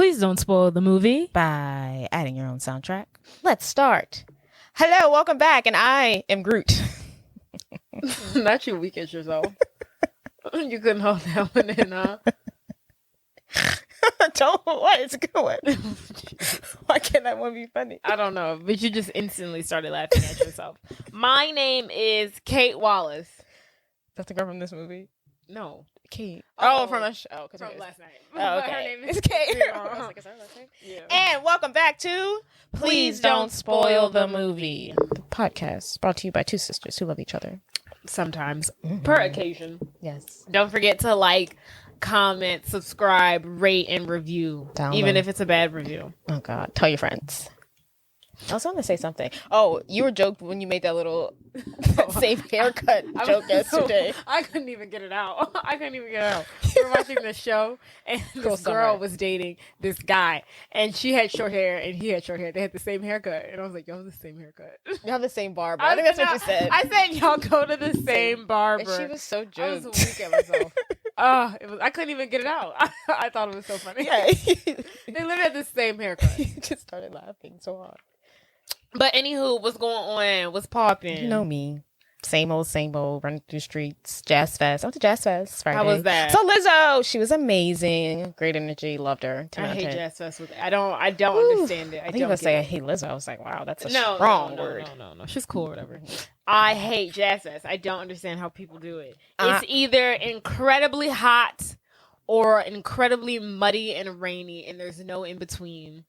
Please don't spoil the movie by adding your own soundtrack. Let's start. Hello, welcome back, and I am Groot. Not you weak at yourself. You couldn't hold that one in, huh? What? It's a good one. Why can't that one be funny? I don't know, but you just instantly started laughing at yourself. My name is Kate Wallace. That's the girl from this movie? No. Kate. From last night. Oh, okay. Her name is Kate. I was like, is that her last name? Yeah. And welcome back to Please Don't Spoil the Movie. The podcast brought to you by two sisters who love each other. Sometimes. Per occasion. Yes. Don't forget to like, comment, subscribe, rate, and review. Even if it's a bad review. Oh, God. Tell your friends. I was going to say something. Oh, you were joked when you made that little same haircut joke yesterday. I couldn't even get it out. We were watching this show, and this girl was dating this guy, and she had short hair, and he had short hair. They had the same haircut, and I was like, y'all have the same haircut. You have the same barber. I think that's what you said. I said, y'all go to the same barber. And she was so joked. I was weak at myself. I couldn't even get it out. I thought it was so funny. Yeah. They literally had the same haircut. You just started laughing so hard. But anywho, what's going on? What's popping? You know me. Same old, running through streets. Jazz Fest. I went to Jazz Fest Friday. How was that? So Lizzo, she was amazing. Great energy. Loved her. I hate Jazz Fest. I don't understand it. I think if I say I hate Lizzo, I was like, wow, that's a strong word. No. She's cool or whatever. I hate Jazz Fest. I don't understand how people do it. It's either incredibly hot or incredibly muddy and rainy, and there's no in between.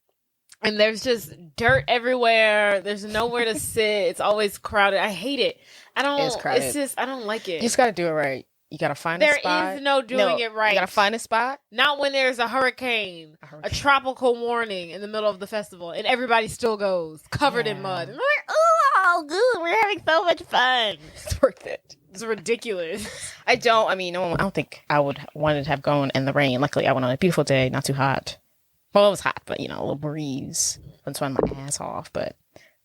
And there's just dirt everywhere. There's nowhere to sit. It's always crowded. I hate it. It's crowded. It's just, I don't like it. You just got to do it right. You got to find a spot. There is no doing it right. You got to find a spot. Not when there's a hurricane, a tropical warning in the middle of the festival, and everybody still goes covered in mud. And we're like, oh, good. We're having so much fun. It's worth it. It's ridiculous. I don't think I would want to have gone in the rain. Luckily, I went on a beautiful day, not too hot. Well, it was hot, but, a little breeze. I sweating my ass off, but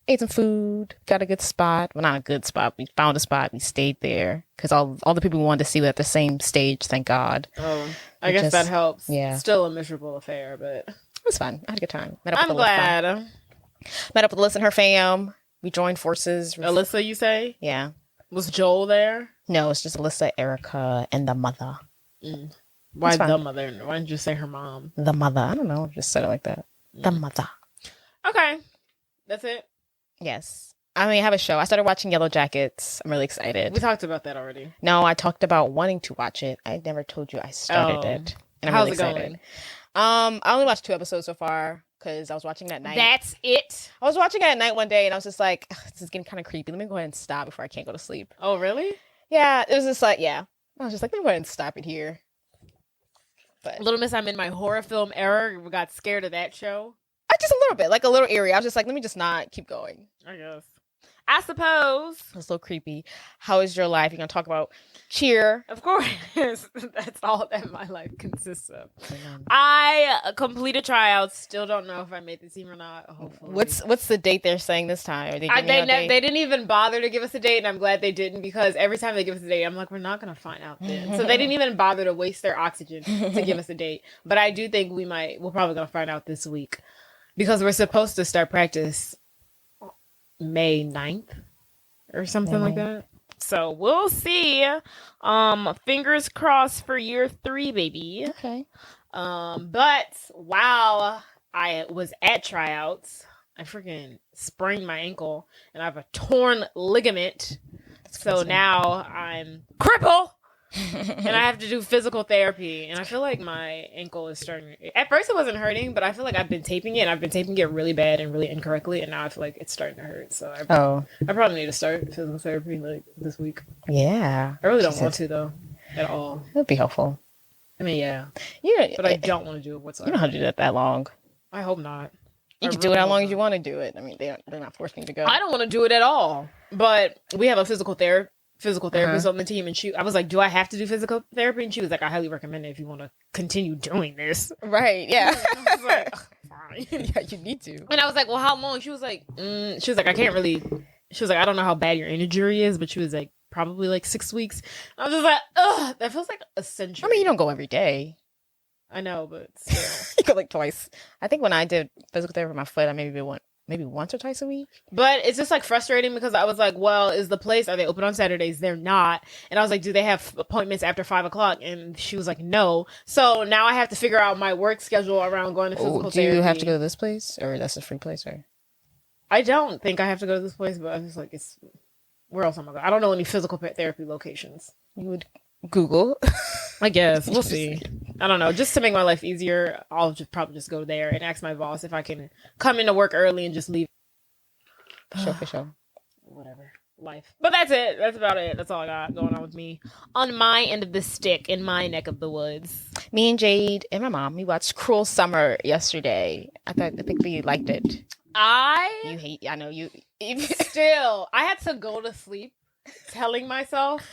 ate some food, got a good spot. Well, not a good spot. We found a spot. We stayed there because all the people we wanted to see were at the same stage, thank God. Oh, I guess that helps. Yeah. Still a miserable affair, but it was fun. I had a good time. I'm glad. Met up with Alyssa and her fam. We joined forces. Alyssa, you say? Yeah. Was Joel there? No, it's just Alyssa, Erica, and the mother. Why the mother? Why didn't you say her mom? The mother. I don't know. Just said it like that. The mother. Okay. That's it? Yes. I have a show. I started watching Yellow Jackets. I'm really excited. We talked about that already. No, I talked about wanting to watch it. I never told you I started it. And I'm really excited. Going? I only watched 2 episodes so far because I was watching it at night. That's it? I was watching it at night one day and I was just like, this is getting kind of creepy. Let me go ahead and stop before I can't go to sleep. Oh, really? Yeah. It was just like, yeah. I was just like, let me go ahead and stop it here. But Little Miss, I'm in my horror film era. We got scared of that show. Just a little bit, like a little eerie. I was just like, let me just not keep going. I guess. I suppose. It's a little creepy. How is your life? You're going to talk about Cheer. Of course. That's all that my life consists of. I completed tryouts. Still don't know if I made the team or not. Hopefully. What's the date they're saying this time? They didn't even bother to give us a date, and I'm glad they didn't because every time they give us a date, I'm like, we're not going to find out then. So they didn't even bother to waste their oxygen to give us a date. But I do think we're probably going to find out this week because we're supposed to start practice May 9th or something like that. So we'll see. Fingers crossed for year 3, baby. Okay. But while I was at tryouts, I freaking sprained my ankle and I have a torn ligament. So now I'm crippled. And I have to do physical therapy. And I feel like my ankle is starting. At first it wasn't hurting, but I feel like I've been taping it. And I've been taping it really bad and really incorrectly. And now I feel like it's starting to hurt. So I probably need to start physical therapy like this week. Yeah. I really don't want to though. At all. It would be helpful. I mean, yeah. But I don't want to do it whatsoever. You don't have to do that long. I hope not. You can do it how long as you want to do it. I mean, they're not forcing you to go. I don't want to do it at all. But we have a physical therapist on the team, and I was like, do I have to do physical therapy? And she was like, I highly recommend it if you want to continue doing this. Right, yeah. I was like, fine. Yeah, you need to. And I was like, well, how long? She was like, I can't really, she was like, I don't know how bad your injury is, but she was like, probably like 6 weeks. I was just like, ugh, that feels like a century. I mean, you don't go every day. I know, but still. You go like twice. I think when I did physical therapy for my foot, I maybe once or twice a week. But it's just like frustrating because I was like, well, are they open on Saturdays? They're not. And I was like, do they have appointments after 5:00? And she was like, no. So now I have to figure out my work schedule around going to physical therapy. Do you have to go to this place, or that's a free place? Or I don't think I have to go to this place, but I was like, where else am I going? I don't know any physical therapy locations. You would Google. I guess. We'll see. I don't know. Just to make my life easier, I'll probably just go there and ask my boss if I can come into work early and just leave. For sure. Whatever. Life. But that's it. That's about it. That's all I got going on with me. On my end of the stick, in my neck of the woods. Me and Jade and my mom, we watched Cruel Summer yesterday. I think we liked it. I know you. Still, I had to go to sleep telling myself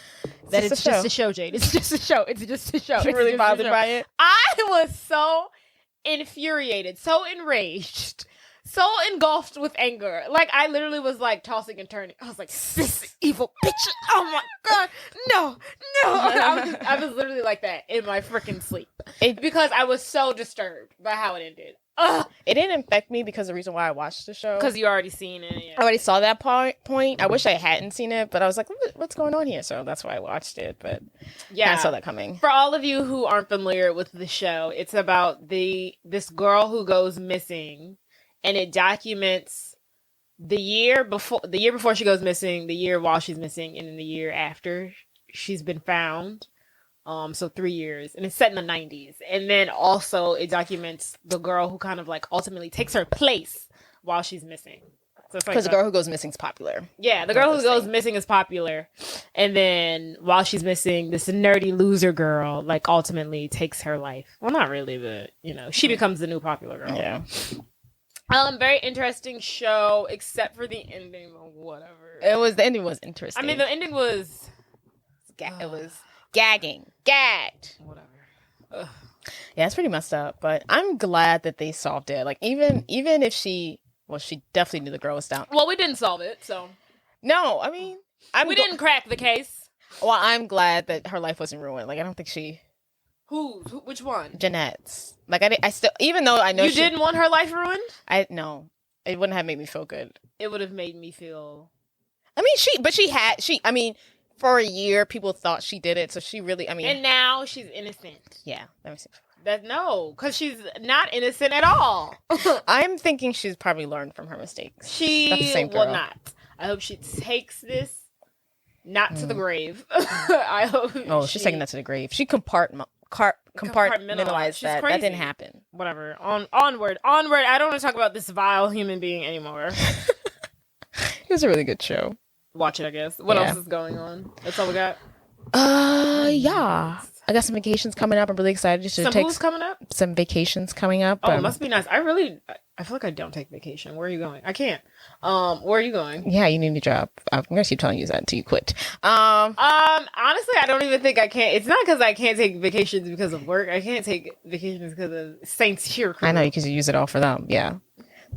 that it's just a show, Jade. It's just a show. It's just a show. You're really bothered by it? I was so infuriated, so enraged, so engulfed with anger. Like, I literally was like tossing and turning. I was like, this evil bitch. Oh my God. No. I was literally like that in my freaking sleep. Because I was so disturbed by how it ended. It didn't affect me because the reason why I watched the show. Because you already seen it. Yeah. I already saw that point. I wish I hadn't seen it, but I was like, what's going on here? So that's why I watched it. But yeah, I saw that coming. For all of you who aren't familiar with the show, it's about this girl who goes missing, and it documents the year before she goes missing, the year while she's missing, and then the year after she's been found. So 3 years, and it's set in the 90s. And then also it documents the girl who kind of like ultimately takes her place while she's missing. So it's like because the girl who goes missing is popular. Yeah, the girl who goes missing is popular. And then while she's missing, this nerdy loser girl like ultimately takes her life. Well, not really, but she becomes the new popular girl. Yeah. Very interesting show, except for the ending or whatever. The ending was interesting. I mean, the ending was it was gagged. Whatever. Ugh. Yeah, it's pretty messed up, but I'm glad that they solved it. Like, even if she definitely knew the girl was down. Well, we didn't solve it, so. No, I mean, we didn't crack the case. Well, I'm glad that her life wasn't ruined. Like, I don't think she. Which one? Jeanette's. Like, I still, even though I know you didn't want her life ruined. No, it wouldn't have made me feel good. It would have made me feel. I mean, for a year, people thought she did it, so she really, and now she's innocent. Yeah, let me see. Because she's not innocent at all. I'm thinking she's probably learned from her mistakes. She will not. I hope she takes this not to the grave. I hope. Oh, she's taking that to the grave. She compartmentalized that. That didn't happen. Whatever. Onward. I don't want to talk about this vile human being anymore. It was a really good show. Watch it, I guess. What else is going on? That's all we got? Yeah. I got some vacations coming up. I'm really excited to take who's coming up? Some vacations coming up. Oh, it must be nice. I feel like I don't take vacation. Where are you going? I can't. Where are you going? Yeah, you need a job. I'm gonna keep telling you that until you quit. Honestly, I don't even think I can't. It's not because I can't take vacations because of work. I can't take vacations because of Saints here. I know, because you use it all for them. Yeah.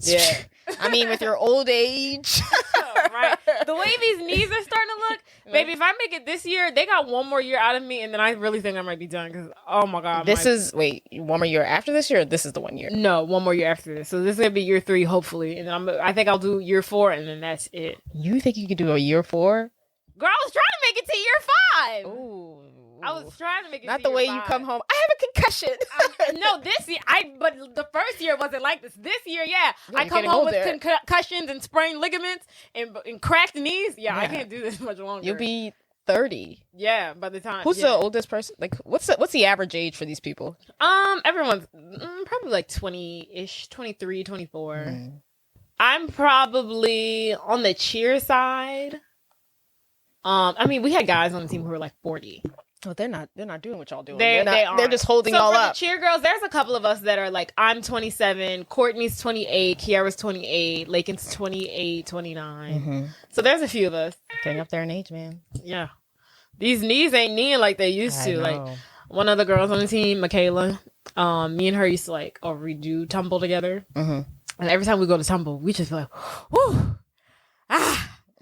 Yeah. I mean, with your old age. Right. The way these knees are starting to look, baby, if I make it this year, they got one more year out of me, and then I really think I might be done because, oh my God. One more year after this year, or this is the 1 year? No, one more year after this. So this is going to be year 3, hopefully. And I think I'll do year 4, and then that's it. You think you could do a year 4? Girl, I was trying to make it to year 5. Ooh. I was trying to make it Not to the year way 5. you come home. I have a concussion. No, this year, but the first year wasn't like this. This year, yeah. I come home with concussions and sprained ligaments and cracked knees. Yeah, I can't do this much longer. You'll be 30. Yeah, by the time. Who's the oldest person? Like, what's the average age for these people? Everyone's probably like 20-ish, 23, 24. Mm. I'm probably on the cheer side. I mean, we had guys on the team who were like 40. Well, they're not doing what y'all doing. They're just holding all up. The cheer girls, there's a couple of us that are like, I'm 27, Courtney's 28, Kiara's 28, Lakin's 28, 29. Mm-hmm. So there's a few of us. Getting up there in age, man. Yeah. These knees ain't kneeing like they used to. Like, one of the girls on the team, Michaela, me and her used to like redo tumble together. Mm-hmm. And every time we go to tumble, we just feel like, whoo,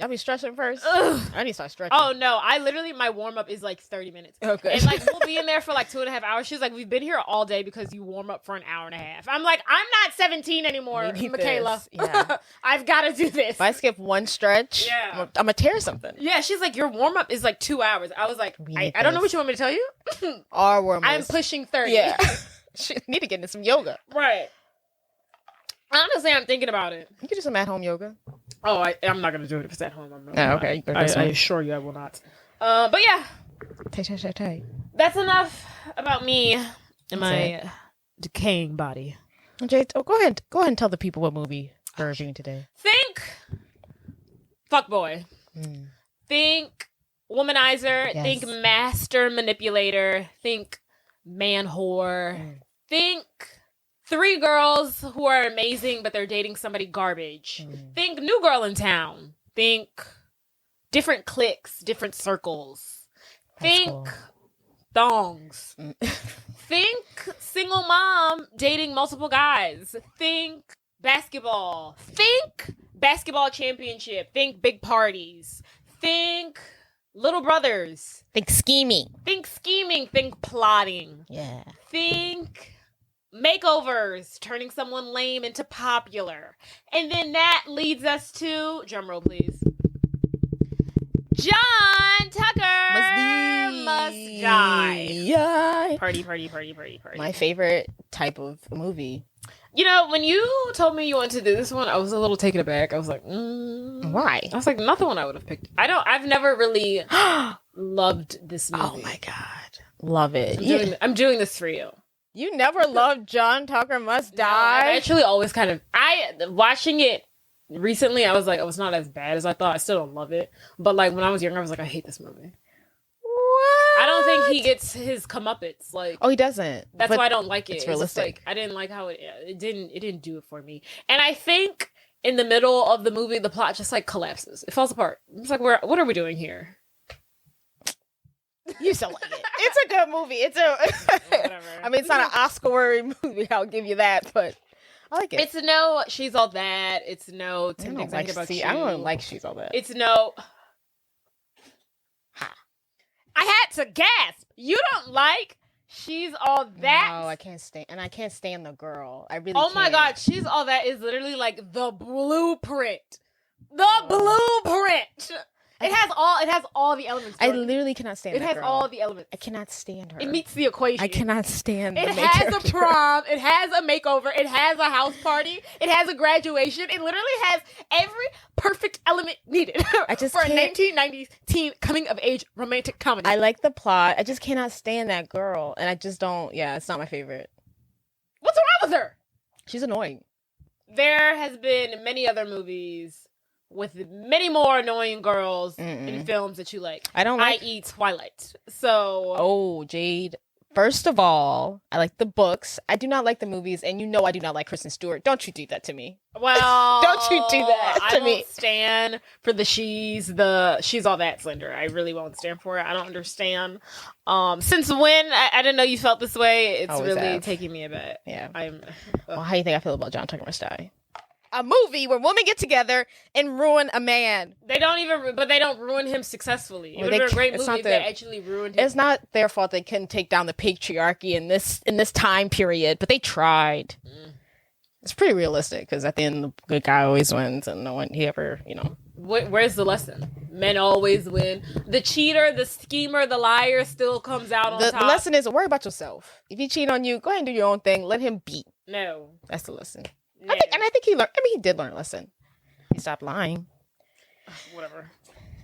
Y'all be stretching first? Ugh. I need to start stretching. Oh no, I literally, my warm up is like 30 minutes. Okay. And like we'll be in there for like 2.5 hours. She's like, we've been here all day because you warm up for an hour and a half. I'm like, I'm not 17 anymore, We need Michaela. this. Yeah. I've got to do this. If I skip one stretch, Yeah. I'm gonna tear something. Yeah, she's like, your warm up is like 2 hours. I was like, We I need don't know this. what you want me to tell you. Our warm I'm pushing 30. Yeah. She need to get into some yoga. Right. Honestly, I'm thinking about it. You can do some at-home yoga. Oh, I'm not going to do it if it's at home. I'm not. Oh, okay. I assure you I will not. But yeah, Tay. that's enough about me and That's my decaying body. Jay, go ahead and tell the people what movie we're reviewing today. Think fuckboy. Think womanizer. Yes. Think master manipulator. Think man whore. Think 3 girls who are amazing, but they're dating somebody garbage. Think new girl in town. Think different cliques, different circles. That's Think cool. thongs. Think single mom dating multiple guys. Think basketball. Think basketball championship. Think big parties. Think little brothers. Think scheming. Think scheming. Think plotting. Yeah. Think makeovers, turning someone lame into popular. And then that leads us to, drum roll please, John Tucker must die. Yeah. Party. My favorite type of movie. You know, when you told me you wanted to do this one, I was a little taken aback. I was like, Why? I was like, not the one I would have picked. I've never really loved this movie. Oh my God. Love it. I'm doing this for you. You never loved John Tucker Must No, Die? I've actually always watching it recently, I was like, oh, it's not as bad as I thought. I still don't love it. But like when I was younger, I was like, I hate this movie. What? I don't think he gets his comeuppance. Like, Oh, he doesn't. that's But why I don't like it. it's just, realistic. like, I didn't like how it didn't do it for me. And I think in the middle of the movie, the plot just like collapses. It falls apart. It's like, what are we doing here? You still like it. It's a good movie. Whatever. I mean, it's not an Oscar-worthy movie. I'll give you that, but I like it. It's no She's All That. It's no 10 Things I Hate About You. I don't like She's All That. It's no. I had to gasp. You don't like She's All That? No, I can't stand, and I can't stand the girl. I really. Oh my can't. God, She's All That is literally like the blueprint. The blueprint. It has all the elements. I Jordan. literally cannot stand. It has girl. all the elements. I cannot stand her. It meets the equation. I cannot stand. It the main has character. a prom. It has a makeover. It has a house party. It has a graduation. It literally has every perfect element needed I just for a can't- 1990s teen coming of age romantic comedy. I like the plot. I just cannot stand that girl, and I just don't. Yeah, it's not my favorite. What's wrong with her? She's annoying. There has been many other movies with many more annoying girls in films that you like. I don't like. i.e. Twilight. So Oh, Jade. First of all, I like the books. I do not like the movies, and you know I do not like Kristen Stewart. Don't you do that to me. well, Don't you do that I to me. won't stand for the She's All That slander. I really won't stand for it. I don't understand. Since when? I didn't know you felt this way. It's Always really have. taking me aback. Yeah. I'm. Well, how do you think I feel about John Tucker Must Die? A movie where women get together and ruin a man. They don't ruin him successfully. It Well, would be a great it's movie not if they actually ruined him. It's not their fault they couldn't take down the patriarchy in this time period, but they tried. It's pretty realistic because at the end, the good guy always wins, and no one he ever, Where's the lesson? Men always win. The cheater, the schemer, the liar still comes out on The top. lesson is worry about yourself. If he cheat on you, go ahead and do your own thing. Let him beat. No. That's the lesson. No. I think he learned. I mean, he did learn a lesson. He stopped lying. Whatever.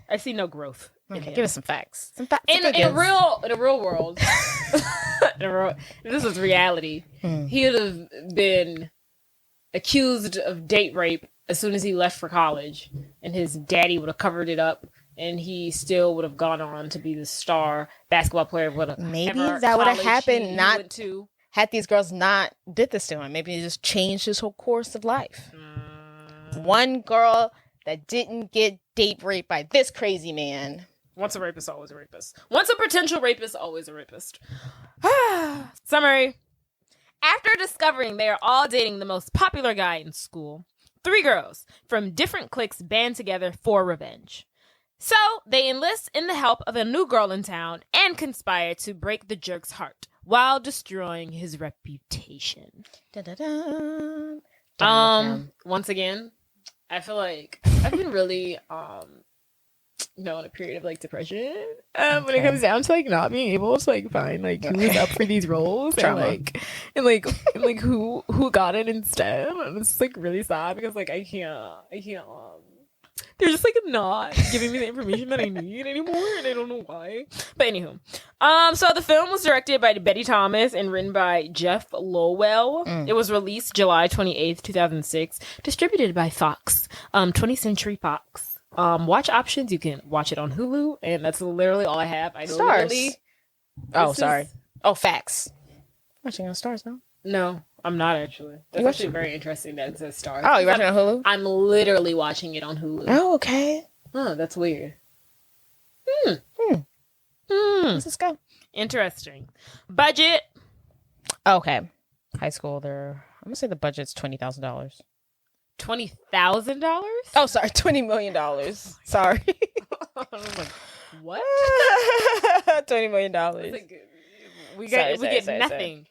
I see no growth. Okay, give us some facts. Some facts. In a real world, this is reality. He would have been accused of date rape as soon as he left for college, and his daddy would have covered it up, and he still would have gone on to be the star basketball player. Maybe that would have happened. He Not went to. Had these girls not did this to him, maybe he just changed his whole course of life. One girl that didn't get date raped by this crazy man. Once a rapist, always a rapist. Once a potential rapist, always a rapist. Summary. After discovering they are all dating the most popular guy in school, Three girls from different cliques band together for revenge. So they enlist in the help of a new girl in town and conspire to break the jerk's heart while destroying his reputation. Once again, I feel like I've been really in a period of like depression when it comes down to like not being able to like find like who is up for these roles and who got it instead, and it's like really sad because like I can't they're just like not giving me the information that I need anymore, and I don't know why. But anywho, so the film was directed by Betty Thomas and written by Jeff Lowell. It was released July 28th, 2006, distributed by Fox, 20th Century Fox. Watch options, you can watch it on Hulu, and that's literally all I have. Stars. Facts. Watching on Stars now? No, I'm not actually. That's actually very interesting that it says Stars. Oh, you're watching it on Hulu? I'm literally watching it on Hulu. Oh, okay. Huh, that's weird. Let's go. Interesting. Budget. Okay. High school, I'm gonna say the budget's $20,000. $20,000? Oh, sorry, $20 million. Sorry. I was like, what? $20 million. We get nothing.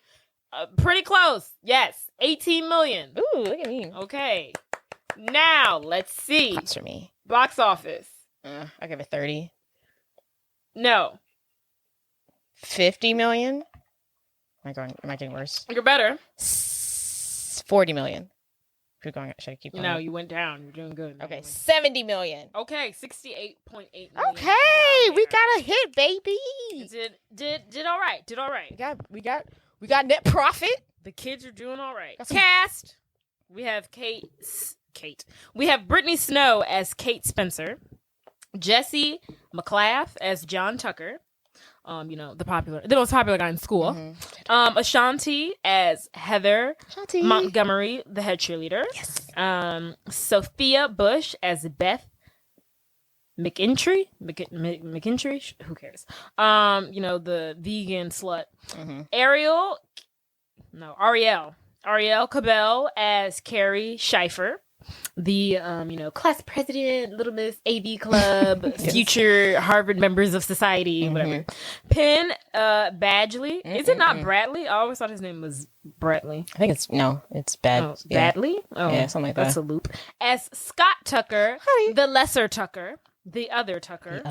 Pretty close. Yes, 18 million. Ooh, look at me. Okay. Now let's see. That's for me. Box office. I give it 30. No. 50 million. Am I getting worse? You're better. 40 million. Should I keep going? No, you went down. You're doing good. Okay, 70 million. Okay, 68.8 million. Okay, we got a hit, baby. Did all right. Did all right. We got net profit. The kids are doing all right. Cast. We have Kate. We have Brittany Snow as Kate Spencer. Jesse McClaff as John Tucker. The most popular guy in school. Mm-hmm. Ashanti as Heather Montgomery, the head cheerleader. Yes. Sophia Bush as Beth McIntry. McIntry? Who cares? The vegan slut. Mm-hmm. Ariel Cabell as Carrie Schaefer. The class president, Little Miss AV Club, yes. Future Harvard members of society, whatever. Penn Badgley. Is it not Bradley? I always thought his name was Bradley. I think it's Bad. Oh, Badley? Oh, yeah, something like that. That's a loop. As Scott Tucker, the lesser Tucker, the other Tucker.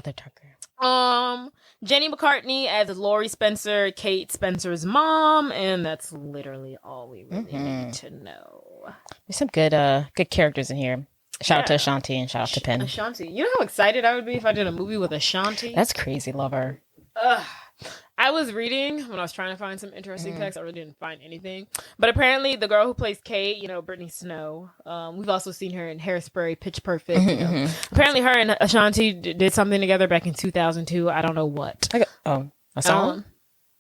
Jenny McCartney as Lori Spencer, Kate Spencer's mom, and that's literally all we really need to know. There's some good characters in here. Shout out to Ashanti and shout out to Penn. Ashanti. You know how excited I would be if I did a movie with Ashanti? That's crazy. Love her. I was reading when I was trying to find some interesting text. I really didn't find anything. But apparently the girl who plays Kate, Brittany Snow, we've also seen her in Hairspray, Pitch Perfect. Apparently her and Ashanti did something together back in 2002. I don't know what. A song?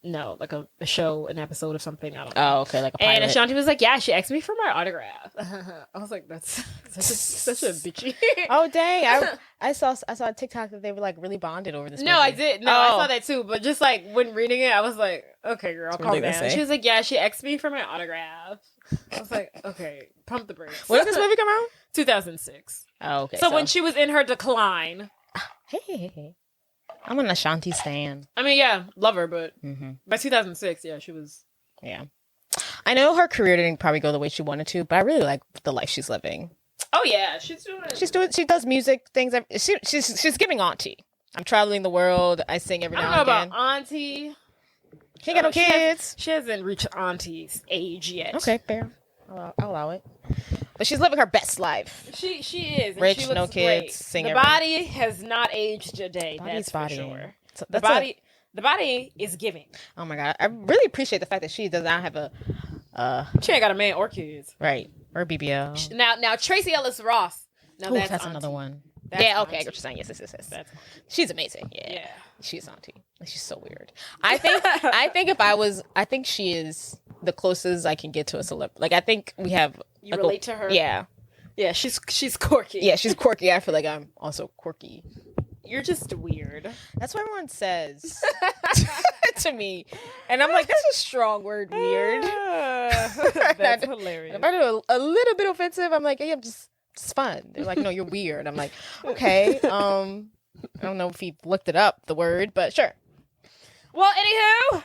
No, like a show, an episode of something. I don't know. Oh, okay, like a pilot. And Ashanti was like, yeah, she asked me for my autograph. I was like, that's such a bitchy. Oh, dang. I saw a TikTok that they were like really bonded over this movie. I did. I saw that too. But just like when reading it, I was like, okay, girl, calm down. She was like, yeah, she asked me for my autograph. I was like, okay, pump the brakes. When did this movie come out? 2006. Oh, okay. So when she was in her decline. Hey. I'm an Ashanti stan. I mean, yeah, love her, but by 2006, yeah, she was. Yeah. I know her career didn't probably go the way she wanted to, but I really like the life she's living. Oh, yeah, she does music, things. She's giving auntie. I'm traveling the world. I sing every now and again. I don't know about auntie. She ain't got no kids. She hasn't reached auntie's age yet. Okay, fair. I'll allow it. But she's living her best life. She is. Rich, she looks no great. kids, sing The body has not aged a day. That's for sure. So the body is giving. Oh my God. I really appreciate the fact that she does not have she ain't got a man or kids. Right. Or BBL. Now Tracy Ellis Ross. Now that's another one. That's yeah, okay, auntie. I get what you're saying. Yes. She's amazing. Yeah. She's auntie. She's so weird. I think she is the closest I can get to a celeb. Like, I think we have... You relate to her? Yeah. Yeah, she's quirky. Yeah, she's quirky. I feel like I'm also quirky. You're just weird. That's what everyone says to me. And I'm like, that's a strong word, weird. That's hilarious. If I do a little bit offensive, I'm like, hey, I'm just, it's fun. They're like, no, you're weird. I'm like, okay. I don't know if he looked it up, the word, but sure. Well, anywho,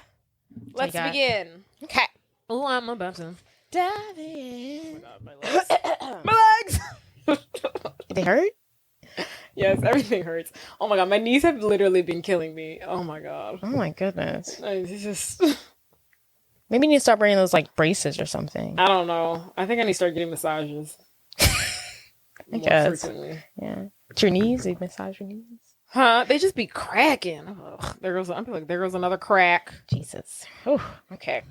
let's begin. Okay. Oh, I'm about to dive in. Oh my God, my legs. My legs! They hurt? Yes, everything hurts. Oh my God, my knees have literally been killing me. Oh my God. Oh my goodness. It's just... Maybe you need to start wearing those like braces or something. I don't know. I think I need to start getting massages. I guess. Frequently. Yeah. It's your knees? They massage your knees? Huh? They just be cracking. Ugh, there goes another crack. Jesus. Oh, okay.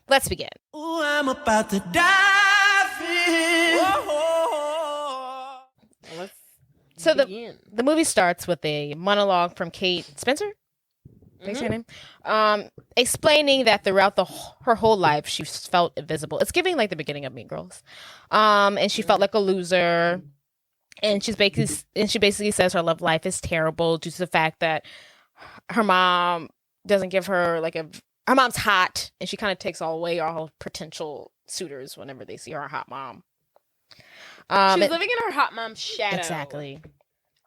Let's begin. Ooh, I'm about to dive in. Let's So begin. the movie starts with a monologue from Kate Spencer. Did I say her name? Explaining that throughout her whole life she felt invisible. It's giving like the beginning of Mean Girls. And she felt like a loser. And she basically says her love life is terrible due to the fact that her mom doesn't give her her mom's hot, and she kind of takes away all potential suitors whenever they see her hot mom. She's living in her hot mom's shadow. Exactly.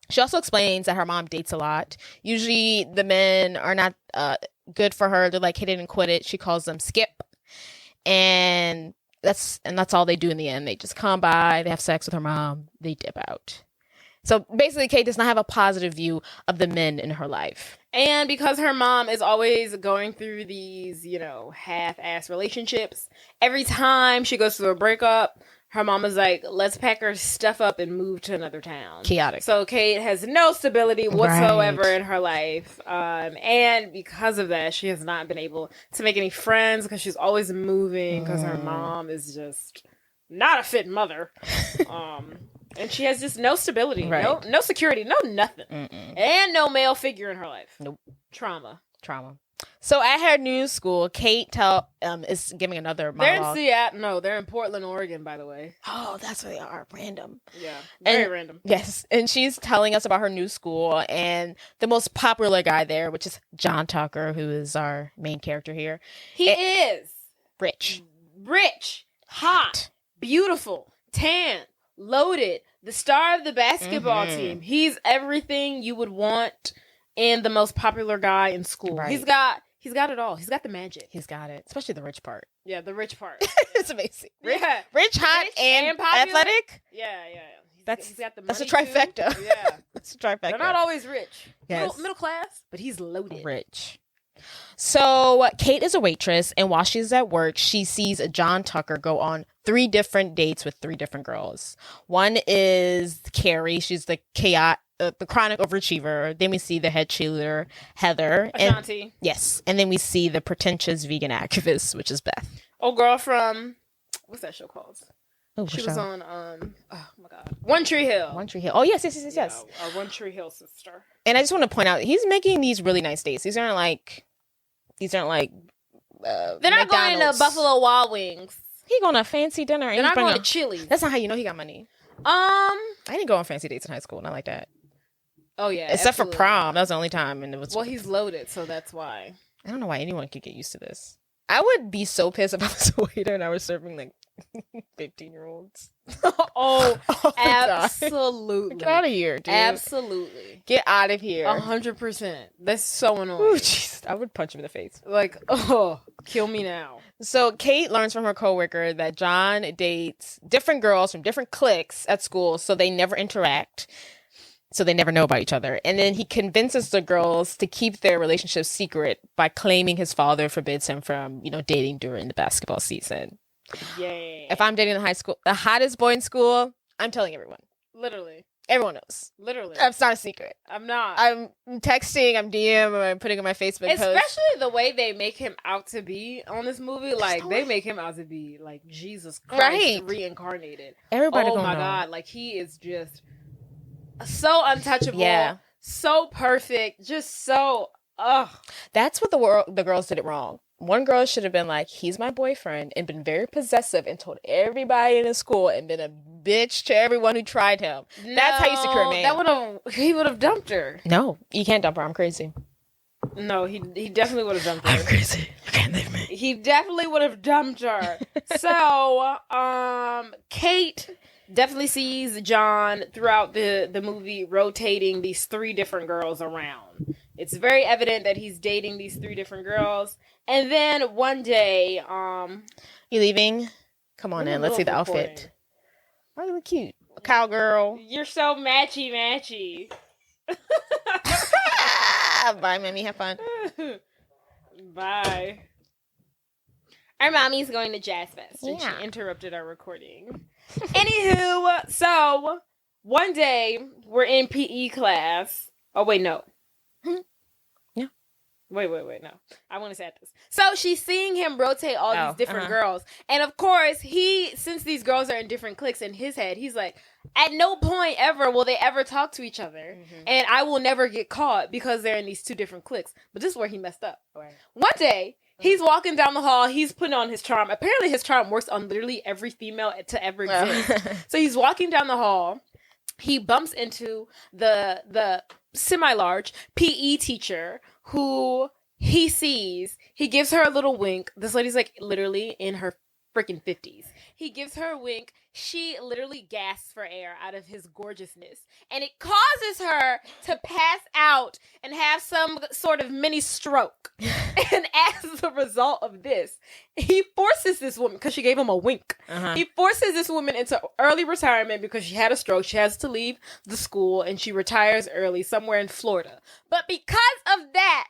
She also explains that her mom dates a lot. Usually the men are not good for her. They're like hit it and quit it. She calls them skip. And that's all they do in the end. They just come by, they have sex with her mom, they dip out. So basically Kate does not have a positive view of the men in her life. And because her mom is always going through these, half-ass relationships, every time she goes through a breakup, her mom is like, let's pack her stuff up and move to another town. Chaotic. So Kate has no stability whatsoever in her life. And because of that, she has not been able to make any friends because she's always moving because her mom is just not a fit mother. And she has just no stability, no security, no nothing. And no male figure in her life. Nope. Trauma. So at her new school, Kate is giving another monologue. They're in Seattle. No, they're in Portland, Oregon, by the way. Oh, that's where they are. Random. Yeah, very random. Yes, and she's telling us about her new school and the most popular guy there, which is John Tucker, who is our main character here. He is rich, hot, beautiful, tan, loaded, the star of the basketball team. He's everything you would want in the most popular guy in school. Right. He's got it all. He's got the magic. He's got it, especially the rich part. Yeah, the rich part. It's amazing. Rich, hot, and athletic. Yeah. He's got the money. That's a trifecta. Too. Yeah, that's a trifecta. They're not always rich. Yes. Middle class, but he's loaded. Rich. So Kate is a waitress, and while she's at work, she sees John Tucker go on 3 different dates with 3 different girls. One is Carrie. She's the chronic overachiever. Then we see the head cheerleader, Heather. Ashanti. Yes. And then we see the pretentious vegan activist, which is Beth. Oh, girl from, what's that show called? Oh, she was on, oh my God, One Tree Hill. Oh, yes. Our One Tree Hill sister. And I just want to point out, he's making these really nice dates. These aren't like they're not McDonald's. Going to Buffalo Wild Wings. He going to a fancy dinner. They're not going to Chili's. That's not how you know he got money. I didn't go on fancy dates in high school. Not like that. Oh, yeah. Except for prom. That was the only time. And it was. Well, he's loaded, so that's why. I don't know why anyone could get used to this. I would be so pissed if I was a waiter and I was serving like 15-year-olds. Oh, absolutely. Get out of here, dude. Absolutely. Get out of here. 100%. That's so annoying. Oh, jeez. I would punch him in the face. Like, oh, kill me now. So Kate learns from her coworker that John dates different girls from different cliques at school, so they never interact. So they never know about each other. And then he convinces the girls to keep their relationship secret by claiming his father forbids him from, dating during the basketball season. Yay. If I'm dating the hottest boy in school, I'm telling everyone. Literally. Everyone knows. Literally. It's not a secret. I'm not. I'm texting, I'm DM, I'm putting on my Facebook post. Especially the way they make him out to be on this movie. Like, they make him out to be like Jesus Christ reincarnated. Everybody gonna know. God. Like, he is just so untouchable. Yeah. So perfect. Just so, That's what the girls did it wrong. One girl should have been like, he's my boyfriend, and been very possessive and told everybody in the school and been a bitch to everyone who tried him. That's how you secure a man. He would have dumped her. No, you can't dump her. I'm crazy. No, he definitely would have dumped her. I'm crazy. You can't leave me. He definitely would have dumped her. So, Kate definitely sees John throughout the movie rotating these 3 different girls around. It's very evident that he's dating these 3 different girls. And then one day, You leaving? Come on in. Let's see the outfit. Oh, you look cute. A cowgirl. You're so matchy. Bye, Mammy. Have fun. Bye. Our mommy's going to Jazz Fest, and Yeah. she interrupted our recording. Anywho, so one day we're in PE class. Oh wait, no. Yeah. Wait, no. I want to say this. So she's seeing him rotate all these different girls. And of course, since these girls are in different cliques in his head, he's like, at no point ever will they ever talk to each other. Mm-hmm. And I will never get caught because they're in these 2 different cliques. But this is where he messed up. Right. One day, he's walking down the hall. He's putting on his charm. Apparently, his charm works on literally every female to ever exist. So he's walking down the hall. He bumps into the semi-large PE teacher who he sees. He gives her a little wink. This lady's like literally in her freaking 50s. He gives her a wink. She literally gasps for air out of his gorgeousness. And it causes her to pass out and have some sort of mini stroke. And as a result of this, he forces this woman, because she gave him a wink. He forces this woman into early retirement because she had a stroke. She has to leave the school and she retires early somewhere in Florida. But because of that,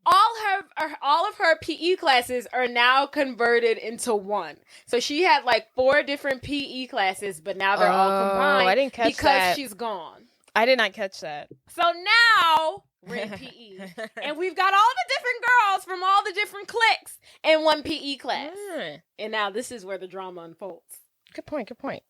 all of her PE classes are now converted into one. So she had like 4 different PE classes, but now they're all combined. I didn't catch because that. She's gone. I did not catch that. So now we're in PE, and we've got all the different girls from all the different cliques in one PE class. And now this is where the drama unfolds. Good point.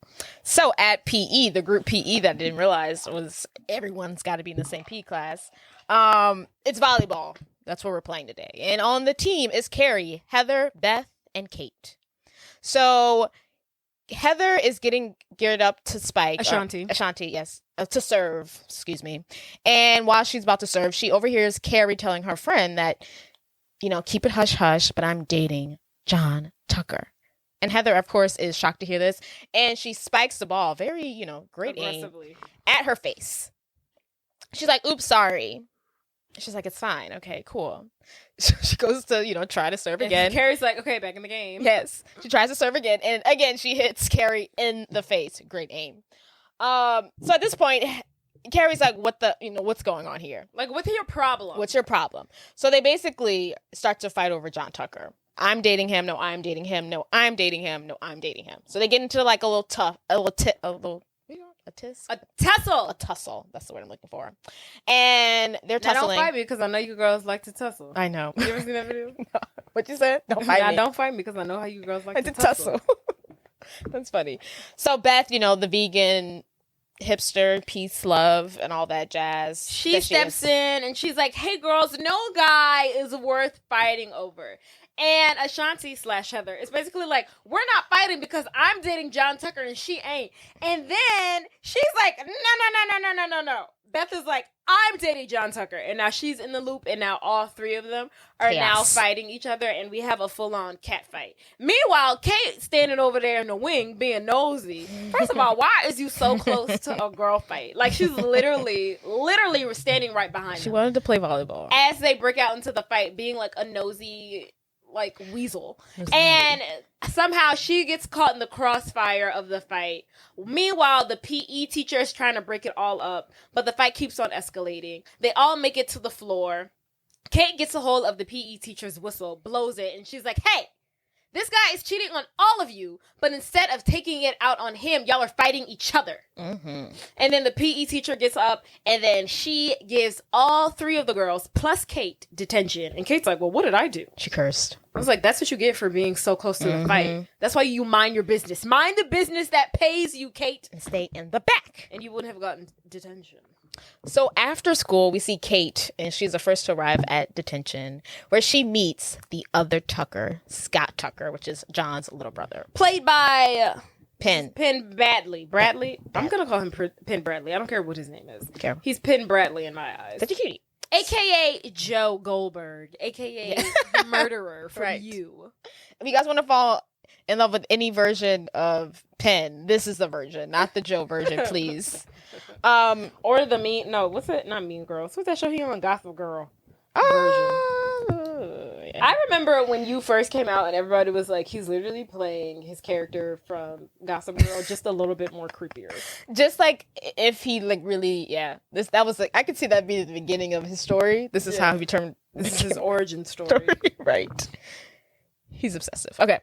So at PE, the group PE that I didn't realize was everyone's got to be in the same PE class. It's volleyball. That's what we're playing today. And on the team is Carrie, Heather, Beth, and Kate. So Heather is getting geared up to spike. Ashanti, yes. To serve, excuse me. And while she's about to serve, she overhears Carrie telling her friend that, keep it hush-hush, but I'm dating John Tucker. And Heather, of course, is shocked to hear this. And she spikes the ball, very, great aim, at her face. She's like, oops, sorry. She's like, it's fine. Okay, cool. She goes to, try to serve again. Carrie's like, okay, back in the game. Yes. She tries to serve again. And again, she hits Carrie in the face. Great aim. So at this point, Carrie's like, what's going on here? Like, what's your problem? What's your problem? So they basically start to fight over John Tucker. I'm dating him. No, I'm dating him. No, I'm dating him. No, I'm dating him. So they get into like a tussle. A tussle. That's the word I'm looking for. And they're tussling. Don't fight me because I know you girls like to tussle. I know. You ever seen that video? No. What you said? Don't fight me. Don't fight me because I know how you girls like to tussle. That's funny. So Beth, the vegan hipster, peace, love, and all that jazz. She steps in and she's like, hey girls, no guy is worth fighting over. And Ashanti / Heather is basically like, we're not fighting because I'm dating John Tucker and she ain't. And then she's like, no. Beth is like, I'm dating John Tucker. And now she's in the loop, and now all 3 of them are now fighting each other, and we have a full-on cat fight. Meanwhile, Kate standing over there in the wing being nosy. First of all, why is you so close to a girl fight? Like, she's literally standing right behind She them. wanted to play volleyball. As they break out into the fight, being like a nosy weasel. And somehow she gets caught in the crossfire of the fight. Meanwhile, the PE teacher is trying to break it all up, but the fight keeps on escalating. They all make it to the floor. Kate gets a hold of the PE teacher's whistle, blows it, and she's like, hey, this guy is cheating on all of you, but instead of taking it out on him, y'all are fighting each other. Mm-hmm. And then the PE teacher gets up, and then she gives all 3 of the girls, plus Kate, detention. And Kate's like, well, what did I do? She cursed. I was like, that's what you get for being so close to the fight. That's why you mind your business. Mind the business that pays you, Kate. And stay in the back. And you wouldn't have gotten detention. So after school, we see Kate, and she's the first to arrive at detention, where she meets the other Tucker, Scott Tucker, which is John's little brother. Played by Penn. Penn Badgley. Bradley? I'm going to call him Penn Bradley. I don't care what his name is. Okay. He's Penn Bradley in my eyes. Such a cutie. AKA Joe Goldberg. AKA the murderer from Right. You. If you guys want to fall in love with any version of Penn, this is the version, not the Joe version, please. Or the mean... No, what's it? Not Mean Girls. What's that show he on? Gossip Girl. Yeah. I remember when You first came out and everybody was like, he's literally playing his character from Gossip Girl just a little bit more creepier. Just like if he like really, that was like, I could see that being the beginning of his story. This is how he turned. This is his origin story. Right. He's obsessive. Okay.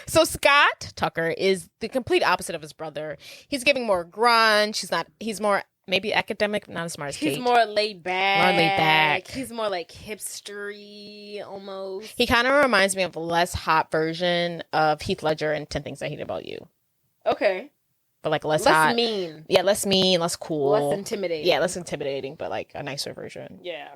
So Scott Tucker is the complete opposite of his brother. He's giving more grunge. He's more maybe academic, not as smart as Kate. He's more laid back. More laid back. He's more like hipstery almost. He kind of reminds me of a less hot version of Heath Ledger in 10 Things I Hate About You. Okay. But like less hot. Mean. Yeah, less mean, less cool. Less intimidating. Yeah, less intimidating, but like a nicer version. Yeah.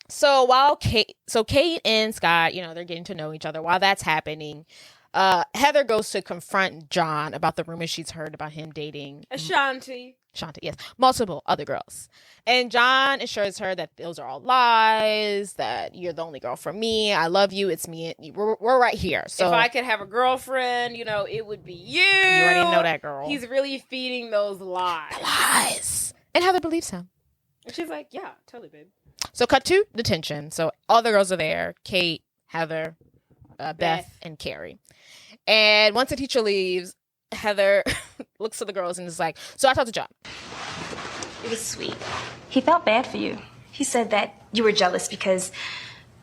So Kate and Scott, they're getting to know each other. While that's happening, Heather goes to confront John about the rumors she's heard about him dating Ashanti, yes, multiple other girls. And John assures her that those are all lies, that you're the only girl for me. I love you. It's me. We're right here. So if I could have a girlfriend, it would be you. You already know that, girl. He's really feeding those lies. The lies. And Heather believes him. And she's like, yeah, totally, babe. So cut to detention. So all the girls are there. Kate, Heather, Beth, and Carrie. And once the teacher leaves, Heather looks to the girls and is like, so I talked to John. It was sweet. He felt bad for you. He said that you were jealous because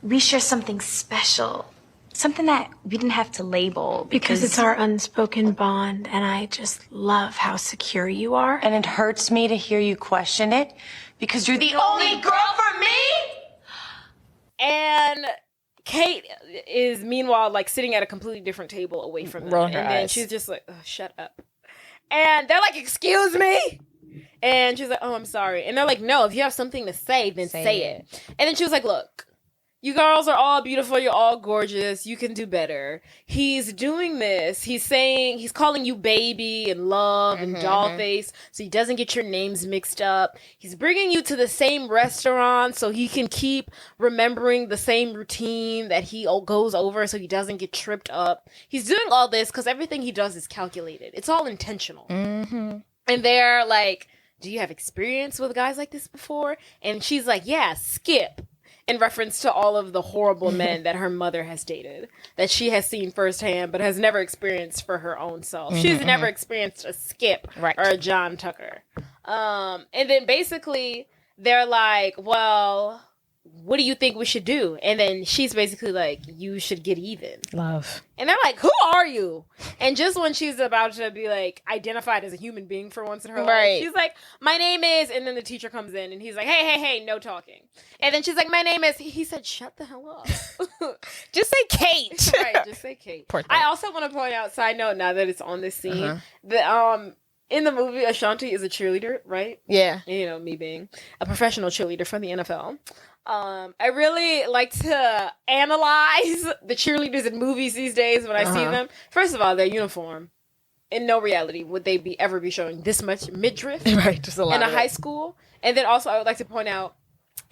we share something special. Something that we didn't have to label. Because it's our unspoken bond, and I just love how secure you are. And it hurts me to hear you question it, because you're the only girl for me? And Kate is meanwhile like sitting at a completely different table away from them. Rolling her and then eyes. she's just like, shut up. And they're like, excuse me? And she's like, oh, I'm sorry. And they're like, no, if you have something to say, then say it. And then she was like, look, you girls are all beautiful. You're all gorgeous. You can do better. He's doing this. He's calling you baby and love and doll face so he doesn't get your names mixed up. He's bringing you to the same restaurant so he can keep remembering the same routine that he goes over so he doesn't get tripped up. He's doing all this because everything he does is calculated. It's all intentional. Mm-hmm. And they're like, do you have experience with guys like this before? And she's like, yeah, Skip. In reference to all of the horrible men that her mother has dated, that she has seen firsthand, but has never experienced for her own self. She's never experienced a Skip or a John Tucker. And then basically they're like, well, what do you think we should do? And then she's basically like, you should get even. Love. And they're like, who are you? And just when she's about to be like identified as a human being for once in her life, she's like, my name is, and then the teacher comes in and he's like, hey, no talking. And then she's like, my name is, he said, shut the hell up. Just say Kate. Right, just say Kate. I also want to point out, side note, now that it's on this scene, that in the movie, Ashanti is a cheerleader, right? Yeah. Me being a professional cheerleader for the NFL. I really like to analyze the cheerleaders in movies these days when I see them. First of all, their uniform. In no reality would they ever be showing this much midriff just a lot in a high school. And then also I would like to point out,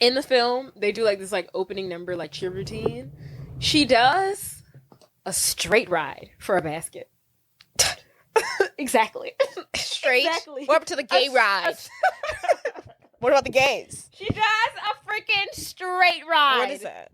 in the film, they do like this like opening number like cheer routine. She does a straight ride for a basket. Exactly. Straight? Exactly. What up to the gay ride? What about the gays? She does a freaking straight ride. What is that?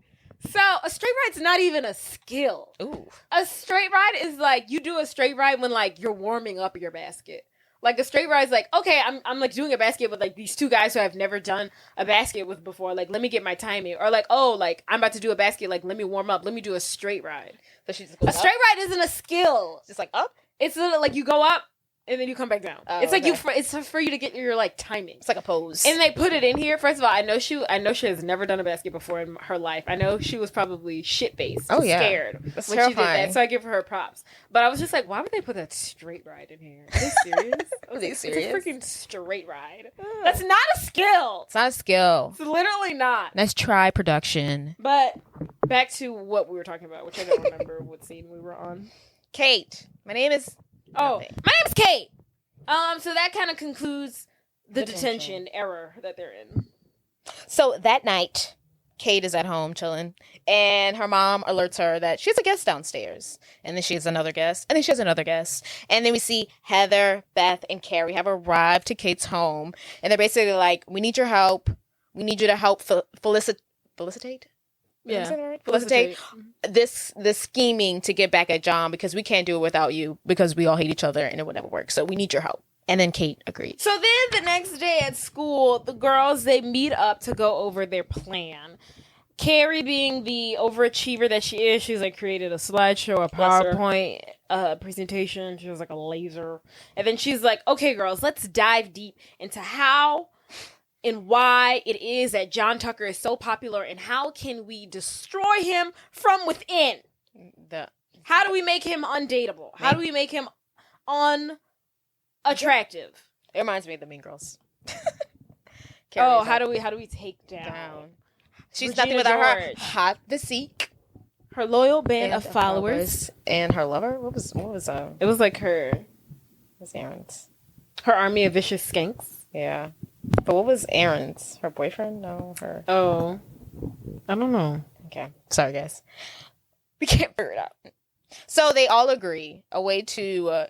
So a straight ride's not even a skill. Ooh. A straight ride is like, you do a straight ride when like you're warming up your basket. Like a straight ride is like, okay, I'm like doing a basket with like these two guys who I've never done a basket with before. Like, let me get my timing. Or like, oh, like I'm about to do a basket. Like, let me warm up. Let me do a straight ride. So she just goes A straight ride isn't a skill. Just like up? It's literally like you go up and then you come back down. Oh, it's like okay. it's for you to get your like timing. It's like a pose. And they put it in here. First of all, I know she has never done a basket before in her life. I know she was probably shit-faced, scared That's when terrifying. she did that. So I give her props. But I was just like, why would they put that straight ride in here? Are they serious? Are they serious? It's a freaking straight ride. That's not a skill. It's not a skill. It's literally not. Let's try production. But back to what we were talking about, which I don't remember what scene we were on. Kate. My name is... Oh, nothing. my name's Kate. So that kind of concludes the detention era that they're in. So that night, Kate is at home chilling, and her mom alerts her that she has a guest downstairs. And then she has another guest, and then she has another guest. And then we see Heather, Beth, and Carrie have arrived to Kate's home. And they're basically like, we need your help. We need you to help felicitate? Yeah. Is that right? Felicitate this scheming to get back at John, because we can't do it without you, because we all hate each other and it would never work. So we need your help. And then Kate agreed. So then the next day at school, the girls, they meet up to go over their plan. Carrie, being the overachiever that she is, she's like created a slideshow, a PowerPoint presentation. She was like a laser. And then she's like, okay, girls, let's dive deep into how and why it is that John Tucker is so popular, and how can we destroy him from within? How do we make him undateable? How do we make him unattractive? It reminds me of the Mean Girls. How do we take down? She's Regina nothing without her George. hot physique, her loyal band of followers, and her lover. What was it was like her Aaron's? Her army of vicious skanks. Yeah, but what was Aaron's? Her boyfriend? No, her. Oh, I don't know. Okay, sorry guys, we can't figure it out. So they all agree a way to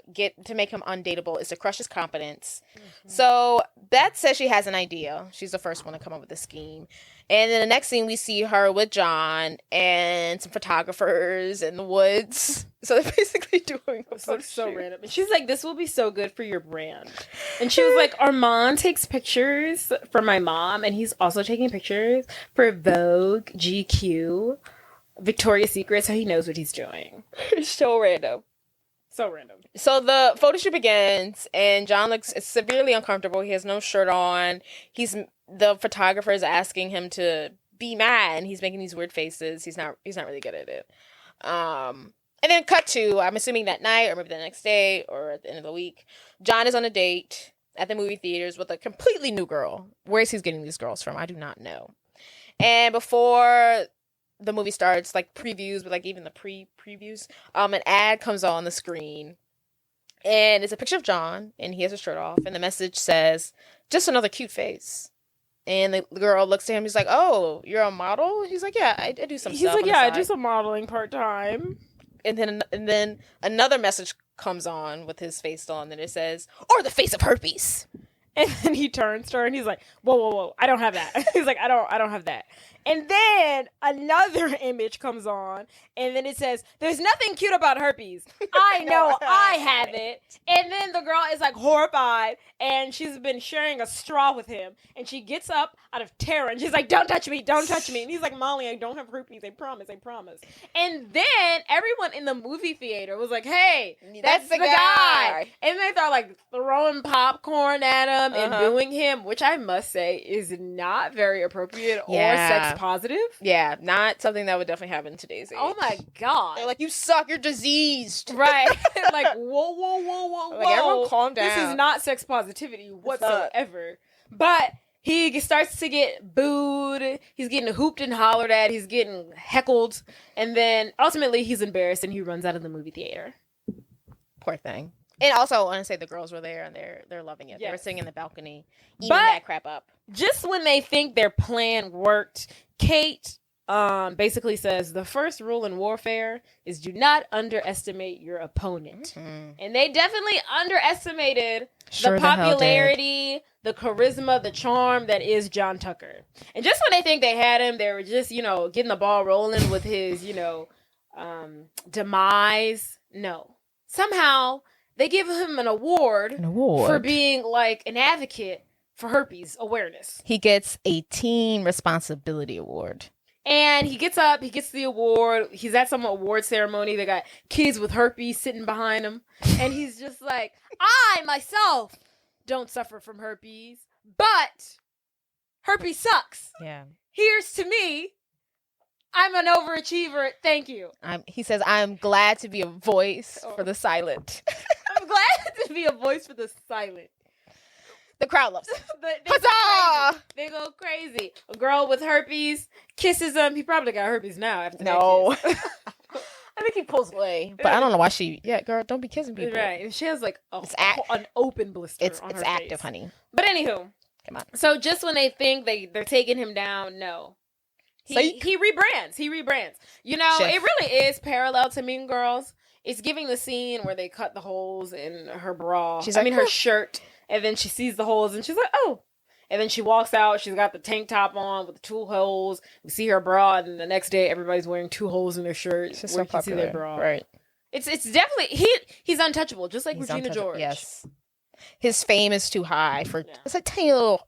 make him undateable is to crush his confidence. Mm-hmm. So Beth says she has an idea. She's the first one to come up with the scheme. And then the next scene, we see her with John and some photographers in the woods. So they're basically doing a photo so shoot. random. And she's like, this will be so good for your brand. And she was like, Armand takes pictures for my mom, and he's also taking pictures for Vogue, GQ, Victoria's Secret, so he knows what he's doing. So random. So random. So the photo shoot begins, and John looks severely uncomfortable. He has no shirt on. The photographer is asking him to be mad, and he's making these weird faces. He's not really good at it. And then cut to, I'm assuming that night, or maybe the next day, or at the end of the week, John is on a date at the movie theaters with a completely new girl. Where is he getting these girls from? I do not know. And before the movie starts, like previews, but like even the previews, an ad comes on the screen, and it's a picture of John, and he has his shirt off, and the message says, "Just another cute face." And the girl looks at him. He's like, "Oh, you're a model?" He's like, "Yeah, I do some stuff." He's like, on the "Yeah, I side." do some modeling part time. And then another message comes on with his face still on, and it says, "Or the face of herpes." And then he turns to her and he's like, whoa, I don't have that. He's like, I don't have that. And then another image comes on, and then it says, "There's nothing cute about herpes. I know I have it." And then the girl is like horrified, and she's been sharing a straw with him, and she gets up out of terror, and she's like, don't touch me. And he's like, "Molly, I don't have herpes. I promise. And then everyone in the movie theater was like, "Hey, that's the guy." And they start like throwing popcorn at him and booing him, which I must say is not very appropriate or sex positive. Yeah, not something that would definitely happen in today's age. Oh my god. They're like, "You suck, you're diseased." Right. Like, whoa. Like, everyone calm down. This is not sex positivity whatsoever. But he starts to get booed. He's getting hooped and hollered at. He's getting heckled. And then ultimately he's embarrassed and he runs out of the movie theater. Poor thing. And also, I want to say the girls were there and they're loving it. Yes. They were sitting in the balcony, eating that crap up. Just when they think their plan worked, Kate basically says the first rule in warfare is do not underestimate your opponent. And they definitely underestimated the popularity, the charisma, the charm that is John Tucker. And just when they think they had him, they were just, getting the ball rolling with his, demise. No. Somehow they give him an award for being like an advocate for herpes awareness. He gets a teen responsibility award. And he gets up, he gets the award. He's at some award ceremony. They got kids with herpes sitting behind him. And he's just like, "I, myself, don't suffer from herpes, but herpes sucks. Yeah. Here's to me. I'm an overachiever. Thank you." He says, "I'm glad to be a voice for the silent." I'm glad to be a voice for the silent. The crowd loves it. Huzzah! They go crazy. A girl with herpes kisses him. He probably got herpes now after that kiss. I think he pulls away, but I don't know why she. Yeah, girl, don't be kissing people. Right, and she has like an open blister on her It's active, face. honey. But anywho, come on. So just when they think they're taking him down, no. He rebrands. You know, Shift. it really is parallel to Mean Girls. It's giving the scene where they cut the holes in her bra. Her shirt. And then she sees the holes and she's like, oh. And then she walks out. She's got the tank top on with the 2 holes. We see her bra. And then the next day, everybody's wearing 2 holes in their shirt. It's just where so you can see popular. their bra. Right. It's definitely, he's untouchable. Just like Regina George. Yes. His fame is too high for, it's a tiny little